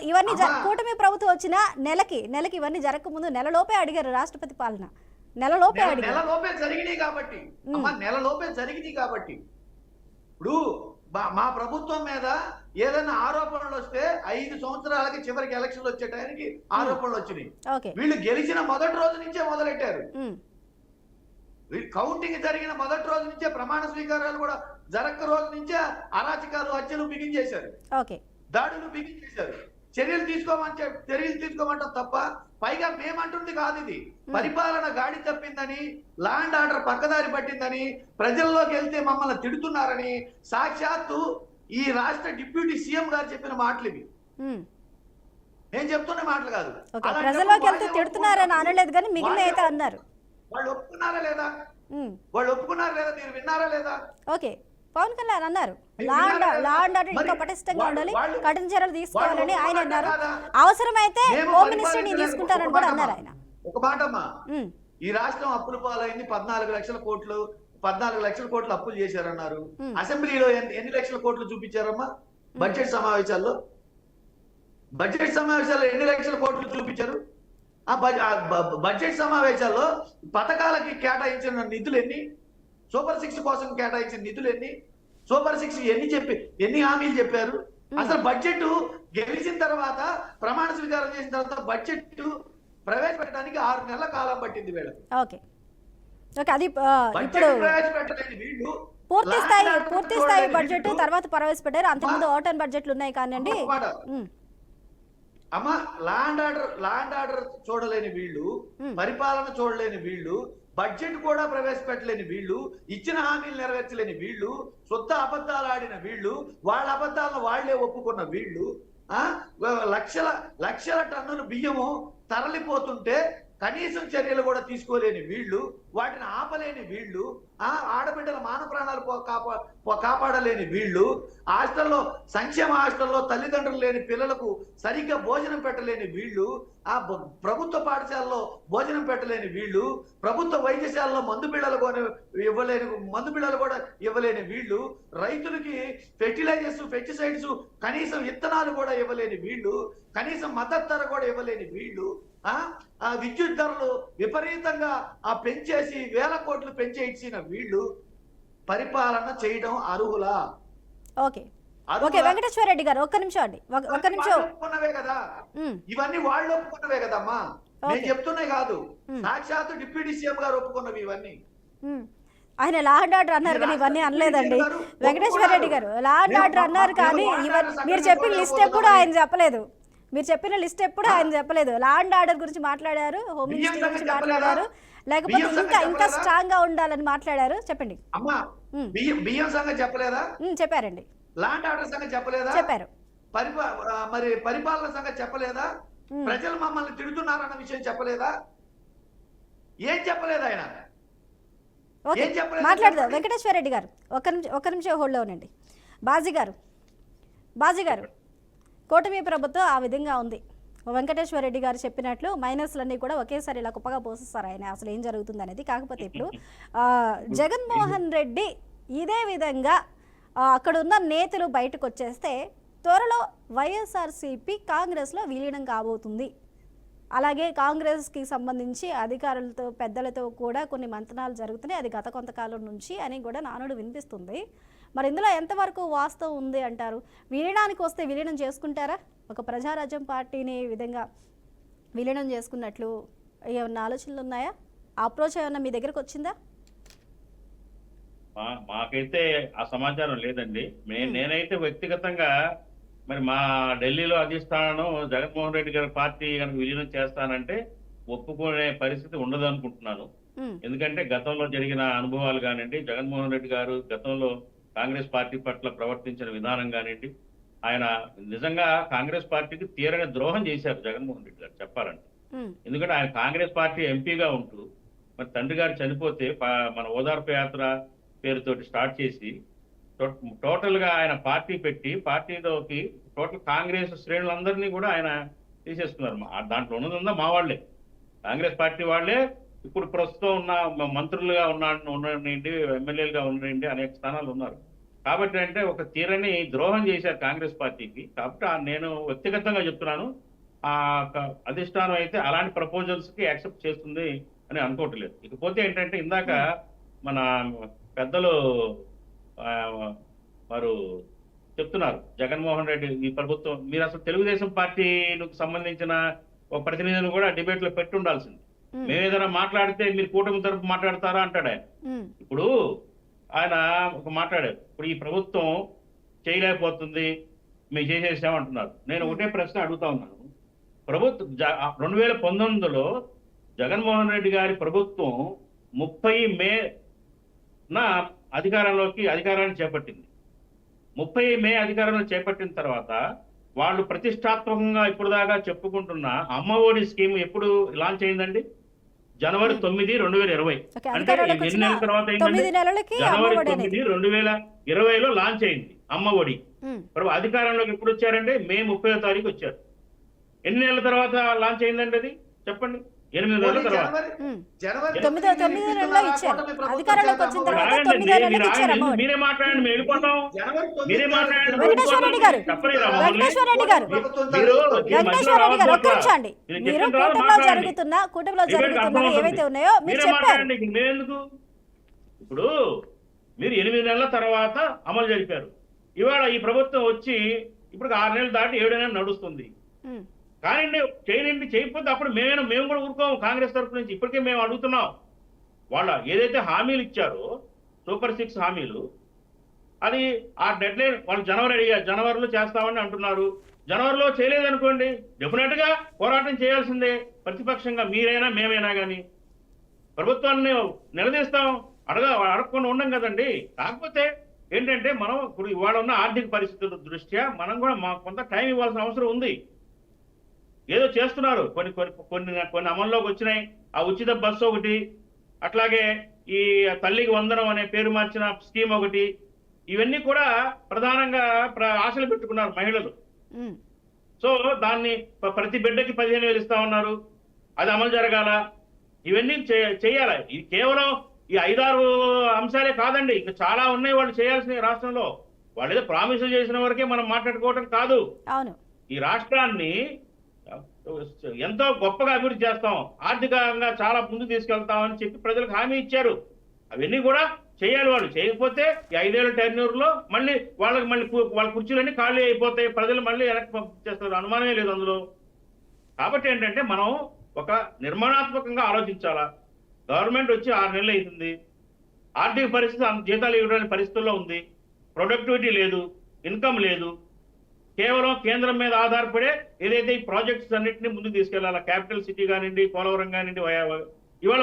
కూటమి ప్రభుత్వం వచ్చిన నెలకి ఇవన్నీ జరగకముందు నెలలోపే అడిగారు రాష్ట్రపతి పాలన. నెలలోపే జరిగినాయి కాబట్టి ఇప్పుడు మా ప్రభుత్వం మీద ఏదైనా ఆరోపణలు వస్తే 5 సంవత్సరాలకి చివరికి ఎలక్షన్లు వచ్చే టైంకి ఆరోపణలు వచ్చినాయి. వీళ్ళు గెలిచిన మొదటి రోజు నుంచే మొదలెట్టారు. కౌంటింగ్ జరిగిన మొదటి రోజు నుంచే, ప్రమాణ స్వీకారాలు కూడా జరగక రోజు నుంచే అరాచకాలు, హత్యలు బిగించేశారు, దాడులు బిగించేశారు. చర్యలు తీసుకోమంటాం తప్ప పైగా మేమంటుంది కాదు. ఇది పరిపాలన గాడి తప్పిందని, లా అండ్ ఆర్డర్ పక్కదారి పట్టిందని, ప్రజల్లోకి వెళ్తే మమ్మల్ని తిడుతున్నారని సాక్షాత్తు ఈ రాష్ట్ర డిప్యూటీ సీఎం గారు చెప్పిన మాటలు ఇవి. నేను చెప్తున్న మాటలు కాదు. ప్రజల్లోకి వెళ్తే తిడుతున్నారని అనలేదు, కానీ మిగిలిన అయితే అన్నారు. వాళ్ళు ఒప్పుకున్నారా లేదా? మీరు విన్నారా లేదా? ఓకే, పవన్ కళ్యాణ్ అన్నారు లా అండ్ ఆర్డర్ ఇంకా పటిష్టంగా ఉండాలి, కఠిన చర్యలు తీసుకోవాలని ఆయన అన్నారు. అవసరమైతే హోమ్ మినిస్టర్ ని తీసుకుంటారని కూడా అన్నారు ఆయన. ఒక మాటమ్మా, ఈ రాష్ట్రం అప్పుల పాలైంది. 14 లక్షల కోట్లు అప్పులు చేశారన్నారు. అసెంబ్లీలో ఎన్ని లక్షల కోట్లు చూపించారమ్మా? బడ్జెట్ సమావేశాల్లో ఎన్ని లక్షల కోట్లు చూపించారు? ఆ బడ్జెట్ సమావేశాల్లో పథకాలకి కేటాయించిన నిధులు ఎన్ని? సూపర్ 6 కోసం కేటాయించిన నిధులు ఎన్ని? సూపర్ 6 ఎన్ని హామీలు చెప్పారు? అసలు బడ్జెట్ గెలిచిన తర్వాత, ప్రమాణ స్వీకారం చేసిన తర్వాత బడ్జెట్ ప్రవేశపెట్టడానికి 6 నెలల కాలం పట్టింది వీళ్ళకి. అది ఇప్పుడు పూర్తి స్థాయి బడ్జెట్ తర్వాత ప్రవేశపెట్టారు. అంతకుముందు ఓటన్ బడ్జెట్లు ఉన్నాయి కానండి. అమ్మా, లా అండ్ ఆర్డర్ చూడలేని వీళ్ళు, పరిపాలన చూడలేని వీళ్ళు, బడ్జెట్ కూడా ప్రవేశపెట్టలేని వీళ్ళు, ఇచ్చిన హామీలు నెరవేర్చలేని వీళ్ళు, సొంత అబద్ధాలు ఆడిన వీళ్ళు, వాళ్ళ అబద్ధాలను వాళ్లే ఒప్పుకున్న వీళ్ళు, లక్షల టన్నుల బియ్యము తరలిపోతుంటే కనీసం చర్యలు కూడా తీసుకోలేని వీళ్ళు, వాటిని ఆపలేని వీళ్ళు, ఆడబిడ్డల మాన ప్రాణాలు కాపాడలేని వీళ్ళు, సంక్షేమ హాస్టల్లో తల్లిదండ్రులు లేని పిల్లలకు సరిగ్గా భోజనం పెట్టలేని వీళ్ళు, ప్రభుత్వ పాఠశాలలో భోజనం పెట్టలేని వీళ్ళు, ప్రభుత్వ వైద్యశాలలో మందు బిళ్ళలు కూడా ఇవ్వలేని వీళ్ళు, రైతులకి ఫెర్టిలైజర్స్, పెస్టిసైడ్స్, కనీసం విత్తనాలు కూడా ఇవ్వలేని వీళ్ళు, కనీసం మద్దతు ధర కూడా ఇవ్వలేని వీళ్ళు, విద్యుత్ ధరలు విపరీతంగా పెంచేసి 1000 కోట్లు పెంచేసిన వీళ్ళు పరిపాలన చేయడం అర్హులా? ఓకే, వెంకటేశ్వర రెడ్డి గారు ఒక్క నిమిషం అండి, ఒక్క నిమిషం. ఒప్పుకున్నవే కదా ఇవన్నీ, వాళ్ళు ఒప్పుకున్నవే కదమ్మా, నేను చెప్తున్నాయి కాదు. సాక్షాత్తు డిప్యూటీ సీఎం గారు ఒప్పుకున్నవి ఇవన్నీ. ఆయన లా అండ్ ఆర్డర్ అన్నారు కానీ ఇవన్నీ అనలేదండి వెంకటేశ్వర రెడ్డి గారు. లా అండ్ ఆర్డర్ అన్నారు కానీ మీరు చెప్పిన లిస్ట్ ఎప్పుడు ఆయన చెప్పలేదు. లా అండ్ ఆర్డర్ గురించి మాట్లాడారు, హోమ్ మినిస్టర్ గురించి మాట్లాడారు, లేకపోతే ఇంకా స్ట్రాంగ్ గా ఉండాలని మాట్లాడారు. చెప్పండి. బియ్యం సంగతి చెప్పలేదా? చెప్పారండి. లా అండ్ ఆర్డర్ సంగతి చెప్పలేదా? చెప్పారు. మరి పరిపాలన సంగతి చెప్పలేదా? ప్రజలు మమ్మల్ని తిడుతున్నారన్న విషయం చెప్పలేదా? ఏం చెప్పలేదు ఆయన. ఓకే, ఏం చెప్పలేదు మాట్లాడదాం. చెప్పండి. వెంకటేశ్వర రెడ్డి గారు ఒక నిమిషం హోల్డ్లో ఉండండి. బాజీ గారు కూటమి ప్రభుత్వం ఆ విధంగా ఉంది. వెంకటేశ్వర రెడ్డి గారు చెప్పినట్లు మైనస్లన్నీ కూడా ఒకేసారి ఇలా కుప్పగా పోసేస్తారు ఆయన. అసలు ఏం జరుగుతుంది అనేది. కాకపోతే ఇప్పుడు జగన్మోహన్ రెడ్డి ఇదే విధంగా అక్కడ ఉన్న నేతలు బయటకు వచ్చేస్తే త్వరలో వైఎస్ఆర్సీపీ కాంగ్రెస్లో విలీనం కాబోతుంది. అలాగే కాంగ్రెస్కి సంబంధించి అధికారులతో పెద్దలతో కూడా కొన్ని మంతనాలు జరుగుతున్నాయి. అది గత కొంతకాలం నుంచి అని కూడా నానుడు వినిపిస్తుంది. మరి ఇందులో ఎంతవరకు వాస్తవం ఉంది అంటారు? విలీనానికి వస్తే విలీనం చేసుకుంటారా? ఒక ప్రజారాజ్యం పార్టీని ఈ విధంగా విలీనం చేసుకున్నట్లు ఏమన్నా ఆలోచనలు ఉన్నాయా? అప్రోచ్ ఏమన్నా మీ దగ్గరకు వచ్చిందా? మాకైతే ఆ సమాచారం లేదండి. నేనైతే వ్యక్తిగతంగా మరి మా ఢిల్లీలో అధిష్టానం జగన్మోహన్ రెడ్డి గారి పార్టీ కనుక విలీనం చేస్తానంటే ఒప్పుకునే పరిస్థితి ఉండదు అనుకుంటున్నాను. ఎందుకంటే గతంలో జరిగిన అనుభవాలు కానివ్వండి, జగన్మోహన్ రెడ్డి గారు గతంలో కాంగ్రెస్ పార్టీ పట్ల ప్రవర్తించిన విధానం కానివ్వండి, ఆయన నిజంగా కాంగ్రెస్ పార్టీకి తీరని ద్రోహం చేశారు జగన్మోహన్ రెడ్డి గారు చెప్పాలంటే. ఎందుకంటే ఆయన కాంగ్రెస్ పార్టీ ఎంపీగా ఉంటూ మరి తండ్రి గారు చనిపోతే మన ఓదార్పు యాత్ర పేరుతోటి స్టార్ట్ చేసి టోటల్ గా ఆయన పార్టీ పెట్టి పార్టీలోకి టోటల్ కాంగ్రెస్ శ్రేణులందరినీ కూడా ఆయన తీసేసుకున్నారు. దాంట్లో ఉన్నది మా వాళ్లే, కాంగ్రెస్ పార్టీ వాళ్లే ఇప్పుడు ప్రస్తుతం ఉన్న మంత్రులుగా ఉండండి, ఎమ్మెల్యేలుగా ఉండండి, అనేక స్థానాలు ఉన్నారు. కాబట్టి అంటే ఒక తీరని ద్రోహం చేశారు కాంగ్రెస్ పార్టీకి. కాబట్టి నేను వ్యక్తిగతంగా చెప్తున్నాను, ఆ అధిష్టానం అయితే అలాంటి ప్రపోజల్స్ కి యాక్సెప్ట్ చేస్తుంది అని అనుకోవట్లేదు. ఇకపోతే ఏంటంటే ఇందాక మన పెద్దలు వారు చెప్తున్నారు, జగన్మోహన్ రెడ్డి ఈ ప్రభుత్వం, మీరు అసలు తెలుగుదేశం పార్టీకి సంబంధించిన ఒక ప్రతినిధిని కూడా డిబేట్ లో పెట్టి ఉండాల్సింది. మేము ఏదైనా మాట్లాడితే మీరు కూటమి తరపు మాట్లాడతారా అంటాడు ఆయన. ఇప్పుడు ఆయన ఒక మాట్లాడారు, ఇప్పుడు ఈ ప్రభుత్వం చేయలేకపోతుంది, మేము చేసేసామంటున్నారు. నేను ఒకటే ప్రశ్న అడుగుతా ఉన్నాను. ప్రభుత్వం 2019లో జగన్మోహన్ రెడ్డి గారి ప్రభుత్వం 30 మేన అధికారాన్ని చేపట్టింది. 30 మే అధికారంలో చేపట్టిన తర్వాత వాళ్ళు ప్రతిష్టాత్మకంగా ఇప్పుడు దాకా చెప్పుకుంటున్న అమ్మఒడి స్కీమ్ ఎప్పుడు లాంచ్ అయిందండి? జనవరి 9, 2020. అంటే ఎన్ని నెలల తర్వాత అయిందండి? జనవరి 9, 2020లో లాంచ్ అయింది అమ్మఒడి. అధికారంలోకి ఎప్పుడు వచ్చారంటే మే 30వ తారీఖు వచ్చారు. ఎన్ని నెలల తర్వాత లాంచ్ అయిందండి అది చెప్పండి? 8 నెలల తర్వాత. మీరే మాట్లాడండి, మేము వెళ్ళిపోతాం. మీరే మాట్లాడండి. మేమెందుకు? ఇప్పుడు మీరు 8 నెలల తర్వాత అమలు జరిపారు. ఇవాళ ఈ ప్రభుత్వం వచ్చి ఇప్పుడు 6 నెలలు దాటి 7 నెలలు నడుస్తుంది. కానీ చేయకపోతే అప్పుడు మేము కూడా ఊరుకోము కాంగ్రెస్ తరఫు నుంచి. ఇప్పటికే మేము అడుగుతున్నాం, వాళ్ళ ఏదైతే హామీలు ఇచ్చారో సూపర్ 6 హామీలు, అది ఆ డెడ్ లైన్ వాళ్ళు జనవరిలో చేస్తామని అంటున్నారు. జనవరిలో చేయలేదనుకోండి, డెఫినెట్ గా పోరాటం చేయాల్సిందే. ప్రతిపక్షంగా మీరైనా మేమైనా కానీ ప్రభుత్వాన్ని నిలదీస్తాం, అడగకుండా ఉండం కదండి. కాకపోతే ఏంటంటే మనం ఇప్పుడు ఇవాళ ఉన్న ఆర్థిక పరిస్థితుల దృష్ట్యా మనం కూడా మాకు కొంత టైం ఇవ్వాల్సిన అవసరం ఉంది. ఏదో చేస్తున్నారు, కొన్ని అమల్లోకి వచ్చినాయి. ఆ ఉచిత బస్సు ఒకటి, అట్లాగే ఈ తల్లికి వందనం అనే పేరు మార్చిన స్కీమ్ ఒకటి, ఇవన్నీ కూడా ప్రధానంగా ఆశలు పెట్టుకున్నారు మహిళలు. సో దాన్ని ప్రతి బిడ్డకి 15,000 ఇస్తా ఉన్నారు, అది అమలు జరగాల, ఇవన్నీ చేయాలి. ఇది కేవలం ఈ 5-6 అంశాలే కాదండి, ఇంకా చాలా ఉన్నాయి వాళ్ళు చేయాల్సిన రాష్ట్రంలో. వాళ్ళు ఏదో ప్రామిసులు చేసిన వరకే మనం మాట్లాడుకోవటం కాదు. ఈ రాష్ట్రాన్ని ఎంతో గొప్పగా అభివృద్ధి చేస్తాం, ఆర్థికంగా చాలా ముందుకు తీసుకెళ్తామని చెప్పి ప్రజలకు హామీ ఇచ్చారు. అవన్నీ కూడా చేయాలి. వాళ్ళు చేయకపోతే ఈ 5 ఏళ్ల టెన్యూర్లో మళ్ళీ వాళ్ళ కుర్చీలన్నీ ఖాళీ అయిపోతాయి, ప్రజలు మళ్ళీ వెనక్కి పంపించేస్తారు, అనుమానమే లేదు అందులో. కాబట్టి ఏంటంటే మనం ఒక నిర్మాణాత్మకంగా ఆలోచించాలా. గవర్నమెంట్ వచ్చి 6 నెలలు అవుతుంది, ఆర్థిక పరిస్థితి జీతాలు ఇవ్వడానికి పరిస్థితుల్లో ఉంది, ప్రొడక్టివిటీ లేదు, ఇన్కమ్ లేదు. కేవలం కేంద్రం మీద ఆధారపడే ఏదైతే ఈ ప్రాజెక్ట్స్ అన్నింటినీ ముందుకు తీసుకెళ్లాలా, క్యాపిటల్ సిటీ కానివ్వండి, పోలవరం కానివ్వండి, ఇవాళ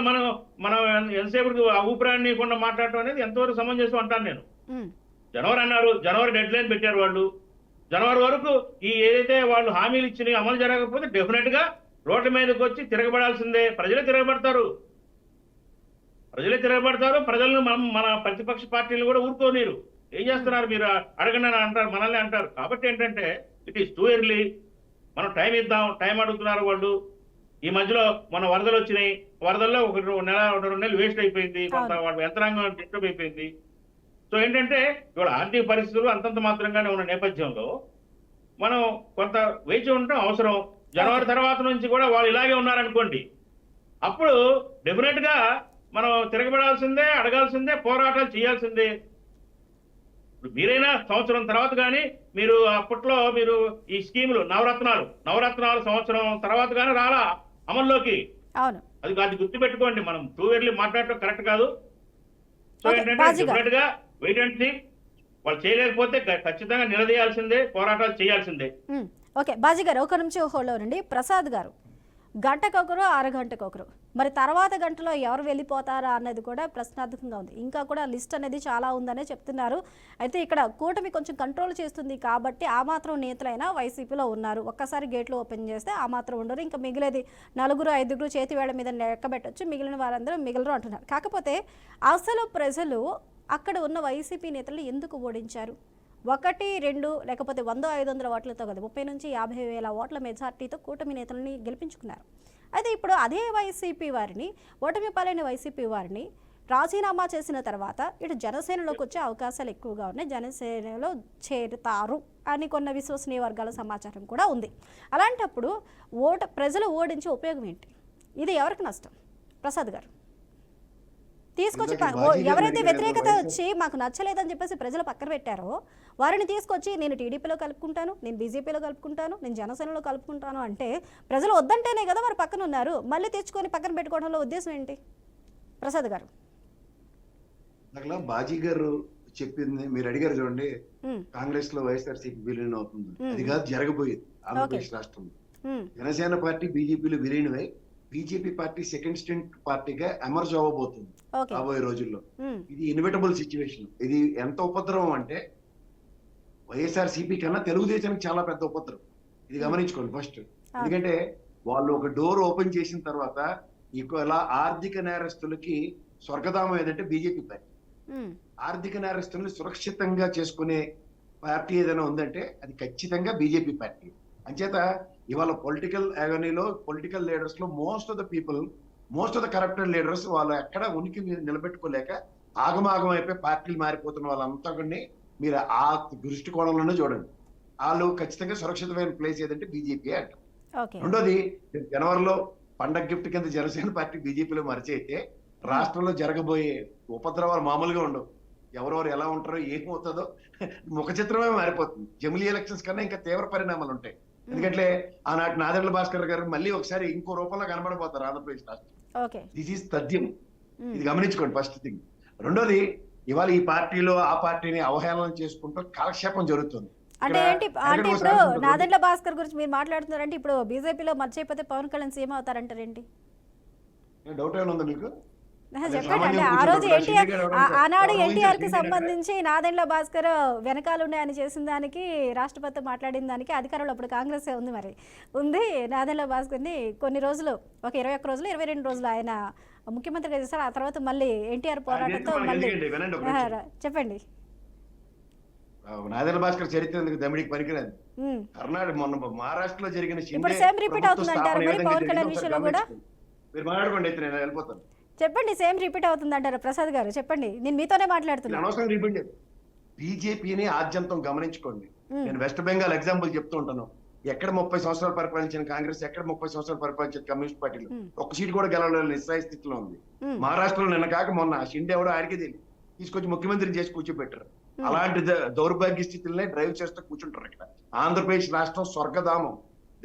మనం ఎంతసేపు ఆ ఊపిరాన్ని కూడా మాట్లాడటం అనేది ఎంతవరకు సమంజసం అంటాను నేను. జనవరి అన్నారు, జనవరి డెడ్ లైన్ పెట్టారు వాళ్ళు. జనవరి వరకు ఈ ఏదైతే వాళ్ళు హామీలు ఇచ్చినాయి అమలు జరగకపోతే డెఫినెట్ గా రోడ్డు మీదకి వచ్చి తిరగబడాల్సిందే, ప్రజలే తిరగబడతారు. ప్రజలే తిరగబడతారు. ప్రజలను మన ప్రతిపక్ష పార్టీలు కూడా ఊరుకోనీరు. ఏం చేస్తున్నారు మీరు అడగండి అని అంటారు, మనల్ని అంటారు. కాబట్టి ఏంటంటే ఇట్ ఈస్ టూ ఎర్లీ. మనం టైం ఇద్దాం, టైం అడుగుతున్నారు వాళ్ళు. ఈ మధ్యలో మన వరదలు వచ్చినాయి, వరదల్లో ఒక నెల 2 నెలలు వేస్ట్ అయిపోయింది, కొంత వాళ్ళ యంత్రాంగం డిస్టర్బ్ అయిపోయింది. సో ఏంటంటే ఇవాళ ఆర్థిక పరిస్థితులు అంతంత మాత్రంగానే ఉన్న నేపథ్యంలో మనం కొంత వేచి ఉండటం అవసరం. జనవరి తర్వాత నుంచి కూడా వాళ్ళు ఇలాగే ఉన్నారనుకోండి, అప్పుడు డెఫినెట్ గా మనం తిరగబడాల్సిందే, అడగాల్సిందే, పోరాటాలు చేయాల్సిందే. మీరైనా సంవత్సరం తర్వాత కానీ మీరు అప్పట్లో మీరు ఈ స్కీములు నవరత్నాలు సంవత్సరం తర్వాత కానీ రాలా అమల్లోకి. అవును, అది గుర్తుపెట్టుకోండి. మనం టూ ఇయర్లీ మాట్లాడటం కరెక్ట్ కాదు. సో Okay, ఏంటంటే బాజీ గారు. డెఫినెట్ గా వెయిట్ అండ్ సీ. వాళ్ళు చేయలేకపోతే ఖచ్చితంగా నిలదీయాల్సిందే, పోరాటాలు చేయాల్సిందే. ఓకే బాజీ గారు, ఒక నిమిషం హోల్డ్ అవ్వండి. ప్రసాద్ గారు, గంటకొకరు, అరగంటకొకరు, మరి తర్వాత గంటలో ఎవరు వెళ్ళిపోతారా అన్నది కూడా ప్రశ్నార్థకంగా ఉంది. ఇంకా కూడా లిస్ట్ అనేది చాలా ఉందనే చెప్తున్నారు. అయితే ఇక్కడ కూటమి కొంచెం కంట్రోల్ చేస్తుంది కాబట్టి ఆ మాత్రం నేతలైనా వైసీపీలో ఉన్నారు. ఒక్కసారి గేట్లు ఓపెన్ చేస్తే ఆ మాత్రం ఉండరు. ఇంకా మిగిలేది 4-5 చేతి వేళ్ల మీద లెక్క పెట్టచ్చు, మిగిలిన వారందరూ మిగలరు అంటున్నారు. కాకపోతే అసలు ప్రజలు అక్కడ ఉన్న వైసీపీ నేతలు ఎందుకు ఓడించారు? 1, 2 లేకపోతే 100-500 ఓట్లతో కదా 30,000-50,000 ఓట్ల మెజార్టీతో కూటమి నేతలని గెలిపించుకున్నారు. అయితే ఇప్పుడు అదే వైసీపీ వారిని, ఓటమి పాలైన వైసీపీ వారిని రాజీనామా చేసిన తర్వాత ఇటు జనసేనలోకి వచ్చే అవకాశాలు ఎక్కువగా ఉన్నాయి. జనసేనలో చేరుతారు అని కొన్ని విశ్వసనీయ వర్గాల సమాచారం కూడా ఉంది. అలాంటప్పుడు ప్రజలు ఓడించే ఉపయోగం ఏంటి? ఇది ఎవరికి నష్టం? ప్రసాద్ గారు తీసుకొచ్చి ఎవరైతే వ్యతిరేకత వచ్చి మాకు నచ్చలేదని చెప్పేసి ప్రజలు పక్కన పెట్టారో వారిని తీసుకొచ్చి నేను టీడీపీలో కలుపుకుంటాను, నేను బీజేపీలో కలుపుకుంటాను, నేను జనసేనలో కలుపుకుంటాను అంటే ప్రజలు వద్దంటేనే కదా వారు పక్కన ఉన్నారు. మళ్ళీ తెచ్చుకొని పక్కన పెట్టుకోవడంలో ఉద్దేశం ఏంటి? ప్రసాద్ గారు. అట్లా బాజీ గారు చెప్పింది మీరు అడిగారు చూడండి, కాంగ్రెస్ లో వైఎస్ఆర్సీపీ విలీనం అవుతుంది. అది కాదు జరగబోయేది ఆంధ్రప్రదేశ్ రాష్ట్రంలో. జనసేన పార్టీ బీజేపీలో విలీనమై బీజేపీ పార్టీ సెకండ్ స్టెంట్ పార్టీగా ఎమర్జ్ అవ్వబోతుంది రాబోయే రోజుల్లో. ఇది ఇన్విటబుల్ సిచ్యువేషన్. ఇది ఎంత ఉపద్రవం అంటే వైఎస్ఆర్సీపీ కన్నా తెలుగుదేశానికి చాలా పెద్ద ఉపద్రవం. ఇది గమనించుకోండి ఫస్ట్. ఎందుకంటే వాళ్ళు ఒక డోర్ ఓపెన్ చేసిన తర్వాత ఇలా ఆర్థిక నేరస్తులకి స్వర్గధామం ఏదంటే బీజేపీ పార్టీ. ఆర్థిక నేరస్తుల్ని సురక్షితంగా చేసుకునే పార్టీ ఏదైనా ఉందంటే అది ఖచ్చితంగా బీజేపీ పార్టీ. అంచేత ఇవాళ పొలిటికల్ యాగనీలో పొలిటికల్ లీడర్స్ లో most of the corrupted leaders వాళ్ళు ఎక్కడ ఉనికి నిలబెట్టుకోలేక ఆగమాగం అయిపోయి పార్టీలు మారిపోతున్న వాళ్ళంతా మీరు ఆ దృష్టికోణంలోనే చూడండి. వాళ్ళు ఖచ్చితంగా సురక్షితమైన ప్లేస్ ఏదంటే బీజేపీ అంటారు. రెండోది జనవరిలో పండగ గిఫ్ట్ కింద జనసేన పార్టీ బీజేపీలో మరిచైతే రాష్ట్రంలో జరగబోయే ఉపద్రవాలు మామూలుగా ఉండవు. ఎవరెవరు ఎలా ఉంటారో ఏమవుతుందో ముఖ చిత్రమే మారిపోతుంది. జమిలీ ఎలక్షన్స్ కన్నా ఇంకా తీవ్ర పరిణామాలు ఉంటాయి. ఎందుకంటే ఆనాటి నాదెండ్ల భాస్కర్ గారు మళ్ళీ ఒకసారి ఇంకో రూపంలో కనబడబోతారు ఆంధ్రప్రదేశ్ రాష్ట్రం. దిస్ ఈస్ తథ్యం. ఇది గమనించుకోండి ఫస్ట్ థింగ్. రెండోది ఇవాళ ఈ పార్టీలో ఆ పార్టీని అవహేళన చేసుకుంటూ కాలక్షేపం జరుగుతుంది. అంటే ఏంటి అంటే ఇప్పుడు నాదెండ్ల భాస్కర్ గురించి మీరు మాట్లాడుతున్నారంటే ఇప్పుడు బీజేపీలో మర్చిపోతే పవన్ కళ్యాణ్ సీఎం అవుతారంటారేంటి? డౌట్ ఏమైనా ఉందా మీకు? చెప్పండి. అంటే ఆ రోజు ఆనాడు ఎన్టీఆర్ కి సంబంధించి నాదెండ్ల భాస్కర్ వెనకాలండే ఆయన చేసిన దానికి రాష్ట్రపతి మాట్లాడిన దానికి అధికారంలో అప్పుడు కాంగ్రెస్ ఉంది, మరి ఉంది. నాదెండ్ల భాస్కర్ని కొన్ని రోజులు, ఒక 21 రోజులు 22 రోజులు ఆయన ముఖ్యమంత్రిగా చేశారు. ఆ తర్వాత మళ్ళీ ఎన్టీఆర్ పోరాటంతో మళ్ళీ చెప్పండి. నాదెండ్ల భాస్కర్ చరిత్ర ఎందుకు దమిడికి పనికిరాదు. కర్ణాటక మొన్న మహారాష్ట్రలో జరిగిన ఇప్పుడు సేమ్ రిపీట్ అవుతుందంటారు మరి పవన్ కళ్యాణ్ విషయంలో కూడా? మీరు మాట్లాడుకోండి, అయితే నేను వెళ్ళిపోతాను. చెప్పండి, సేమ్ రిపీట్ అవుతుంది అంటారు ప్రసాద్ గారు? చెప్పండి, నేను మీతోనే మాట్లాడుతున్నాను. బీజేపీని ఆద్యంతం గమనించుకోండి. నేను వెస్ట్ బెంగాల్ ఎగ్జాంపుల్ చెప్తూ ఉంటాను. ఎక్కడ 30 సంవత్సరాలు పరిపాలించిన కాంగ్రెస్, ఎక్కడ 30 సంవత్సరాలు పరిపాలించిన కమ్యూనిస్ట్ పార్టీలు ఒక్క సీట్ కూడా గెలవలేని నిస్సాయ స్థితిలో ఉంది. మహారాష్ట్రలో నిన్న కాక మొన్న షిండే ఎవడో ఆడికి తెలియదు తీసుకొచ్చి ముఖ్యమంత్రిని చేసి కూర్చోబెట్టారు. అలాంటి దౌర్భాగ్య స్థితిలోనే డ్రైవ్ చేస్తూ కూర్చుంటారు. ఇక్కడ ఆంధ్రప్రదేశ్ రాష్ట్రం స్వర్గధామం.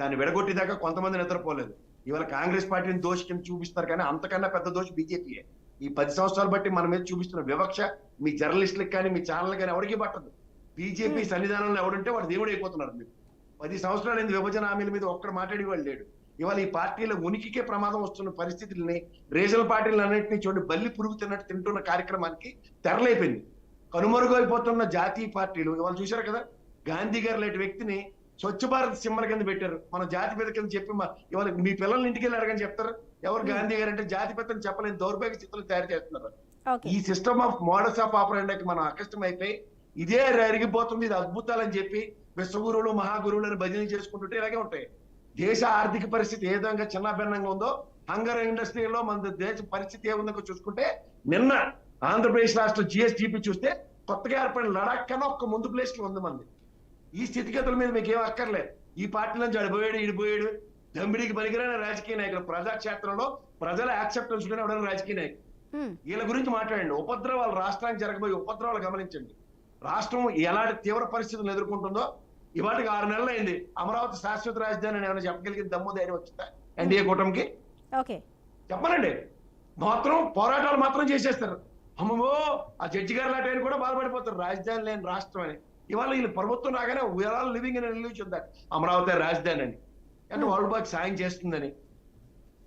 దాన్ని విడగొట్టేదాకా కొంతమంది నిద్రపోలేదు. ఇవాళ కాంగ్రెస్ పార్టీని దోషి కింద చూపిస్తారు, కానీ అంతకన్నా పెద్ద దోషి బీజేపీయే. ఈ 10 సంవత్సరాలు బట్టి మన మీద చూపిస్తున్న వివక్ష మీ జర్నలిస్టులకు కానీ మీ ఛానల్ కానీ ఎవరికి పట్టదు. బీజేపీ సన్నిధానంలో ఎవడుంటే వాడు దేవుడు అయిపోతున్నారు. మీరు 10 సంవత్సరాలు విభజన హామీల మీద ఒక్కడు మాట్లాడేవాళ్ళు లేడు. ఇవాళ ఈ పార్టీల ఉనికికే ప్రమాదం వస్తున్న పరిస్థితుల్ని రీజనల్ పార్టీలు అన్నింటినీ చూడండి బల్లి పురుగు తిన్నట్టు తింటున్న కార్యక్రమానికి తెరలైపోయింది. కనుమరుగైపోతున్న జాతీయ పార్టీలు ఇవాళ చూశారు కదా. గాంధీ గారు లాంటి వ్యక్తిని స్వచ్ఛ భారత్ సింబల్ కింద పెట్టారు, మన జాతిపిత కింద చెప్పి ఇవాళ మీ పిల్లల్ని ఇంటికి వెళ్ళి అడగని చెప్తారు. ఎవరు గాంధీ గారు అంటే జాతిపితని చెప్పలేని దౌర్భాగ్య స్థితులు తయారు చేస్తున్నారు. ఓకే ఈ సిస్టమ్ ఆఫ్ మోడస్ ఆఫ్ ఆపరేండ్కి మనం అకష్టం అయిపోయి ఇదే అరిగిపోతుంది, ఇది అద్భుతాలని చెప్పి విశ్వగురువులు మహాగురువులు అని భజనలు చేసుకుంటుంటే ఇలాగే ఉంటాయి. దేశ ఆర్థిక పరిస్థితి ఏ విధంగా చిన్న భిన్నంగా ఉందో, హంగర్ ఇండస్ట్రీలో మన దేశ పరిస్థితి ఏ ఉందో చూసుకుంటే, నిన్న ఆంధ్రప్రదేశ్ రాష్ట్రం జిఎస్డిపి చూస్తే కొత్తగా ఏర్పడిన లడాక్ కన్నా ఒక్క ముందు ప్లేస్ కి ఉంది మంది. ఈ స్థితిగతుల మీద మీకు ఏం అక్కర్లేదు. ఈ పార్టీ నుంచి అడిపోయాడు ఇడిపోయాడు దమ్మిడికి పనికిరాని రాజకీయ నాయకులు, ప్రజాక్షేత్రంలో ప్రజల యాక్సెప్టెన్స్ ఎవరైనా రాజకీయ నాయకులు వీళ్ళ గురించి మాట్లాడండి. ఉపద్రవాలు రాష్ట్రానికి జరగబోయే ఉపద్రవాలు గమనించండి. రాష్ట్రం ఎలాంటి తీవ్ర పరిస్థితులను ఎదుర్కొంటుందో. ఇవాటికి 6 నెలలు అయింది. అమరావతి శాశ్వత రాజధాని అని ఏమైనా చెప్పగలిగిన దమ్ము ధైర్యం వచ్చిందా ఎన్డీఏ కూటమికి? ఓకే చెప్పనండి. మాత్రం పోరాటాలు మాత్రం చేసేస్తారు. అమ్మో ఆ జడ్జి గారు లాంటి ఆయన కూడా బాధపడిపోతారు, రాజధాని లేని రాష్ట్రం అని. ఇవాళ వీళ్ళు ప్రభుత్వం రాగానే వీఆర్ ఆల్ లివింగ్ ఇన్ నిలిచిందా అమరావతి రాజధాని అని, అంటే వరల్డ్ బ్యాంక్ సాయం చేస్తుందని.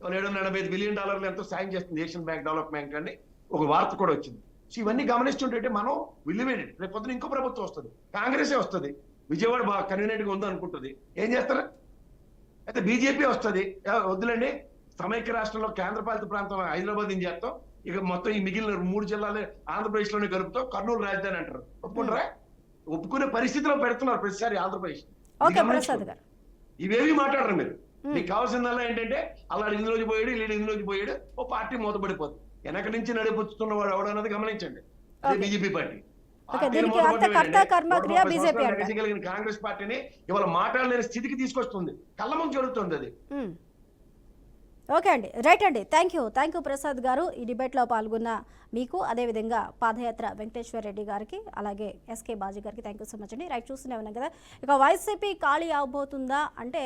$785 బిలియన్ ఎంతో సాయం చేస్తుంది ఏషియన్ బ్యాంక్ డెవలప్మెంట్ అని ఒక వార్త కూడా వచ్చింది. సో ఇవన్నీ గమనిస్తుంటే మనం విలువేడి రేపు పొద్దున ఇంకో ప్రభుత్వం వస్తుంది, కాంగ్రెసే వస్తుంది, విజయవాడ బాగా కన్వీనియంట్ గా ఉంది అనుకుంటుంది, ఏం చేస్తారు? అయితే బీజేపీ వస్తుంది, వద్దులండి సమైక్య రాష్ట్రంలో కేంద్రపాలిత ప్రాంతం హైదరాబాద్ ఏం చేస్తాం, ఇక మొత్తం ఈ మిగిలిన 3 జిల్లాలే ఆంధ్రప్రదేశ్ లోనే కలుపుతాం, కర్నూలు రాజధాని అంటారు. ఒప్పుకుంటారా? ఒప్పుకునే పరిస్థితిలో పెడుతున్నారు ప్రతిసారి ఆంధ్రప్రదేశ్. ఇవేవి మాట్లాడరు మీరు. మీకు కావాల్సిందల్లా ఏంటంటే అలా ఇందులోకి పోయాడు వీళ్ళు ఇందులోకి పోయాడు, ఓ పార్టీ మూతపడిపోతుంది. వెనక నుంచి నడిపుచ్చుతున్న వాడు ఎవడన్నది గమనించండి. అదే బీజేపీ పార్టీ. కాంగ్రెస్ పార్టీని ఇవాళ మాట్లాడలేని స్థితికి తీసుకొస్తుంది, కళ్ళ ముందు జరుగుతుంది అది. ఓకే అండి, రైట్ అండి, థ్యాంక్ యూ ప్రసాద్ గారు. ఈ డిబేట్లో పాల్గొన్న మీకు, అదేవిధంగా పాదయాత్ర వెంకటేశ్వర రెడ్డి గారికి, అలాగే ఎస్కే బాజీ గారికి థ్యాంక్ యూ సో మచ్ అండి. రైట్, చూస్తూనే ఉన్నాం కదా, ఇక వైసీపీ ఖాళీ అవబోతుందా అంటే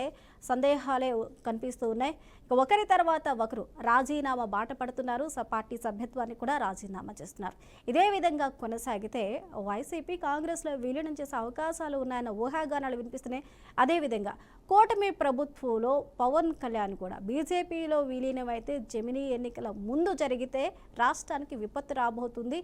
సందేహాలే కనిపిస్తూ ఉన్నాయి. ఇక ఒకరి తర్వాత ఒకరు రాజీనామా బాట పడుతున్నారు, పార్టీ సభ్యత్వాన్ని కూడా రాజీనామా చేస్తున్నారు. ఇదే విధంగా కొనసాగితే వైసీపీ కాంగ్రెస్లో విలీనం చేసే అవకాశాలు ఉన్నాయన్న ఊహాగానాలు వినిపిస్తున్నాయి. అదేవిధంగా కూటమి ప్రభుత్వంలో పవన్ కళ్యాణ్ కూడా బీజేపీలో విలీనమైతే జమినీ ఎన్నికల ముందు జరిగితే రాష్ట్రానికి విపత్తు రాబోతుంది.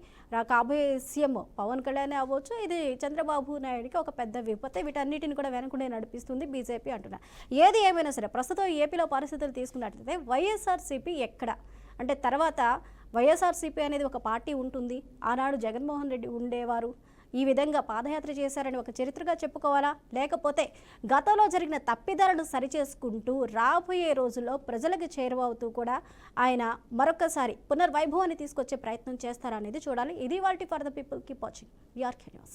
కాబోయే సీఎం పవన్ కళ్యాణ్ అవ్వచ్చు, ఇది చంద్రబాబు నాయుడికి ఒక పెద్ద విపత్తు. వీటన్నిటిని కూడా వెనకుండే నడిపిస్తుంది బీజేపీ అంటున్నారు. ఏది ఏమైనా సరే ప్రస్తుతం ఏపీలో పరిస్థితులు తీసుకున్నట్లయితే వైఎస్ఆర్సీపీ ఎక్కడ అంటే తర్వాత వైఎస్ఆర్సీపీ అనేది ఒక పార్టీ ఉంటుంది. ఆనాడు జగన్మోహన్ రెడ్డి ఉండేవారు, ఈ విధంగా పాదయాత్ర చేశారని ఒక చరిత్రగా చెప్పుకోవాలా, లేకపోతే గతంలో జరిగిన తప్పిదాలను సరిచేసుకుంటూ రాబోయే రోజుల్లో ప్రజలకు చేరువవుతూ కూడా ఆయన మరొకసారి పునర్వైభవాన్ని తీసుకొచ్చే ప్రయత్నం చేస్తారనేది చూడాలి. ఇది వాల్టి for the people. Keep watching VRK news.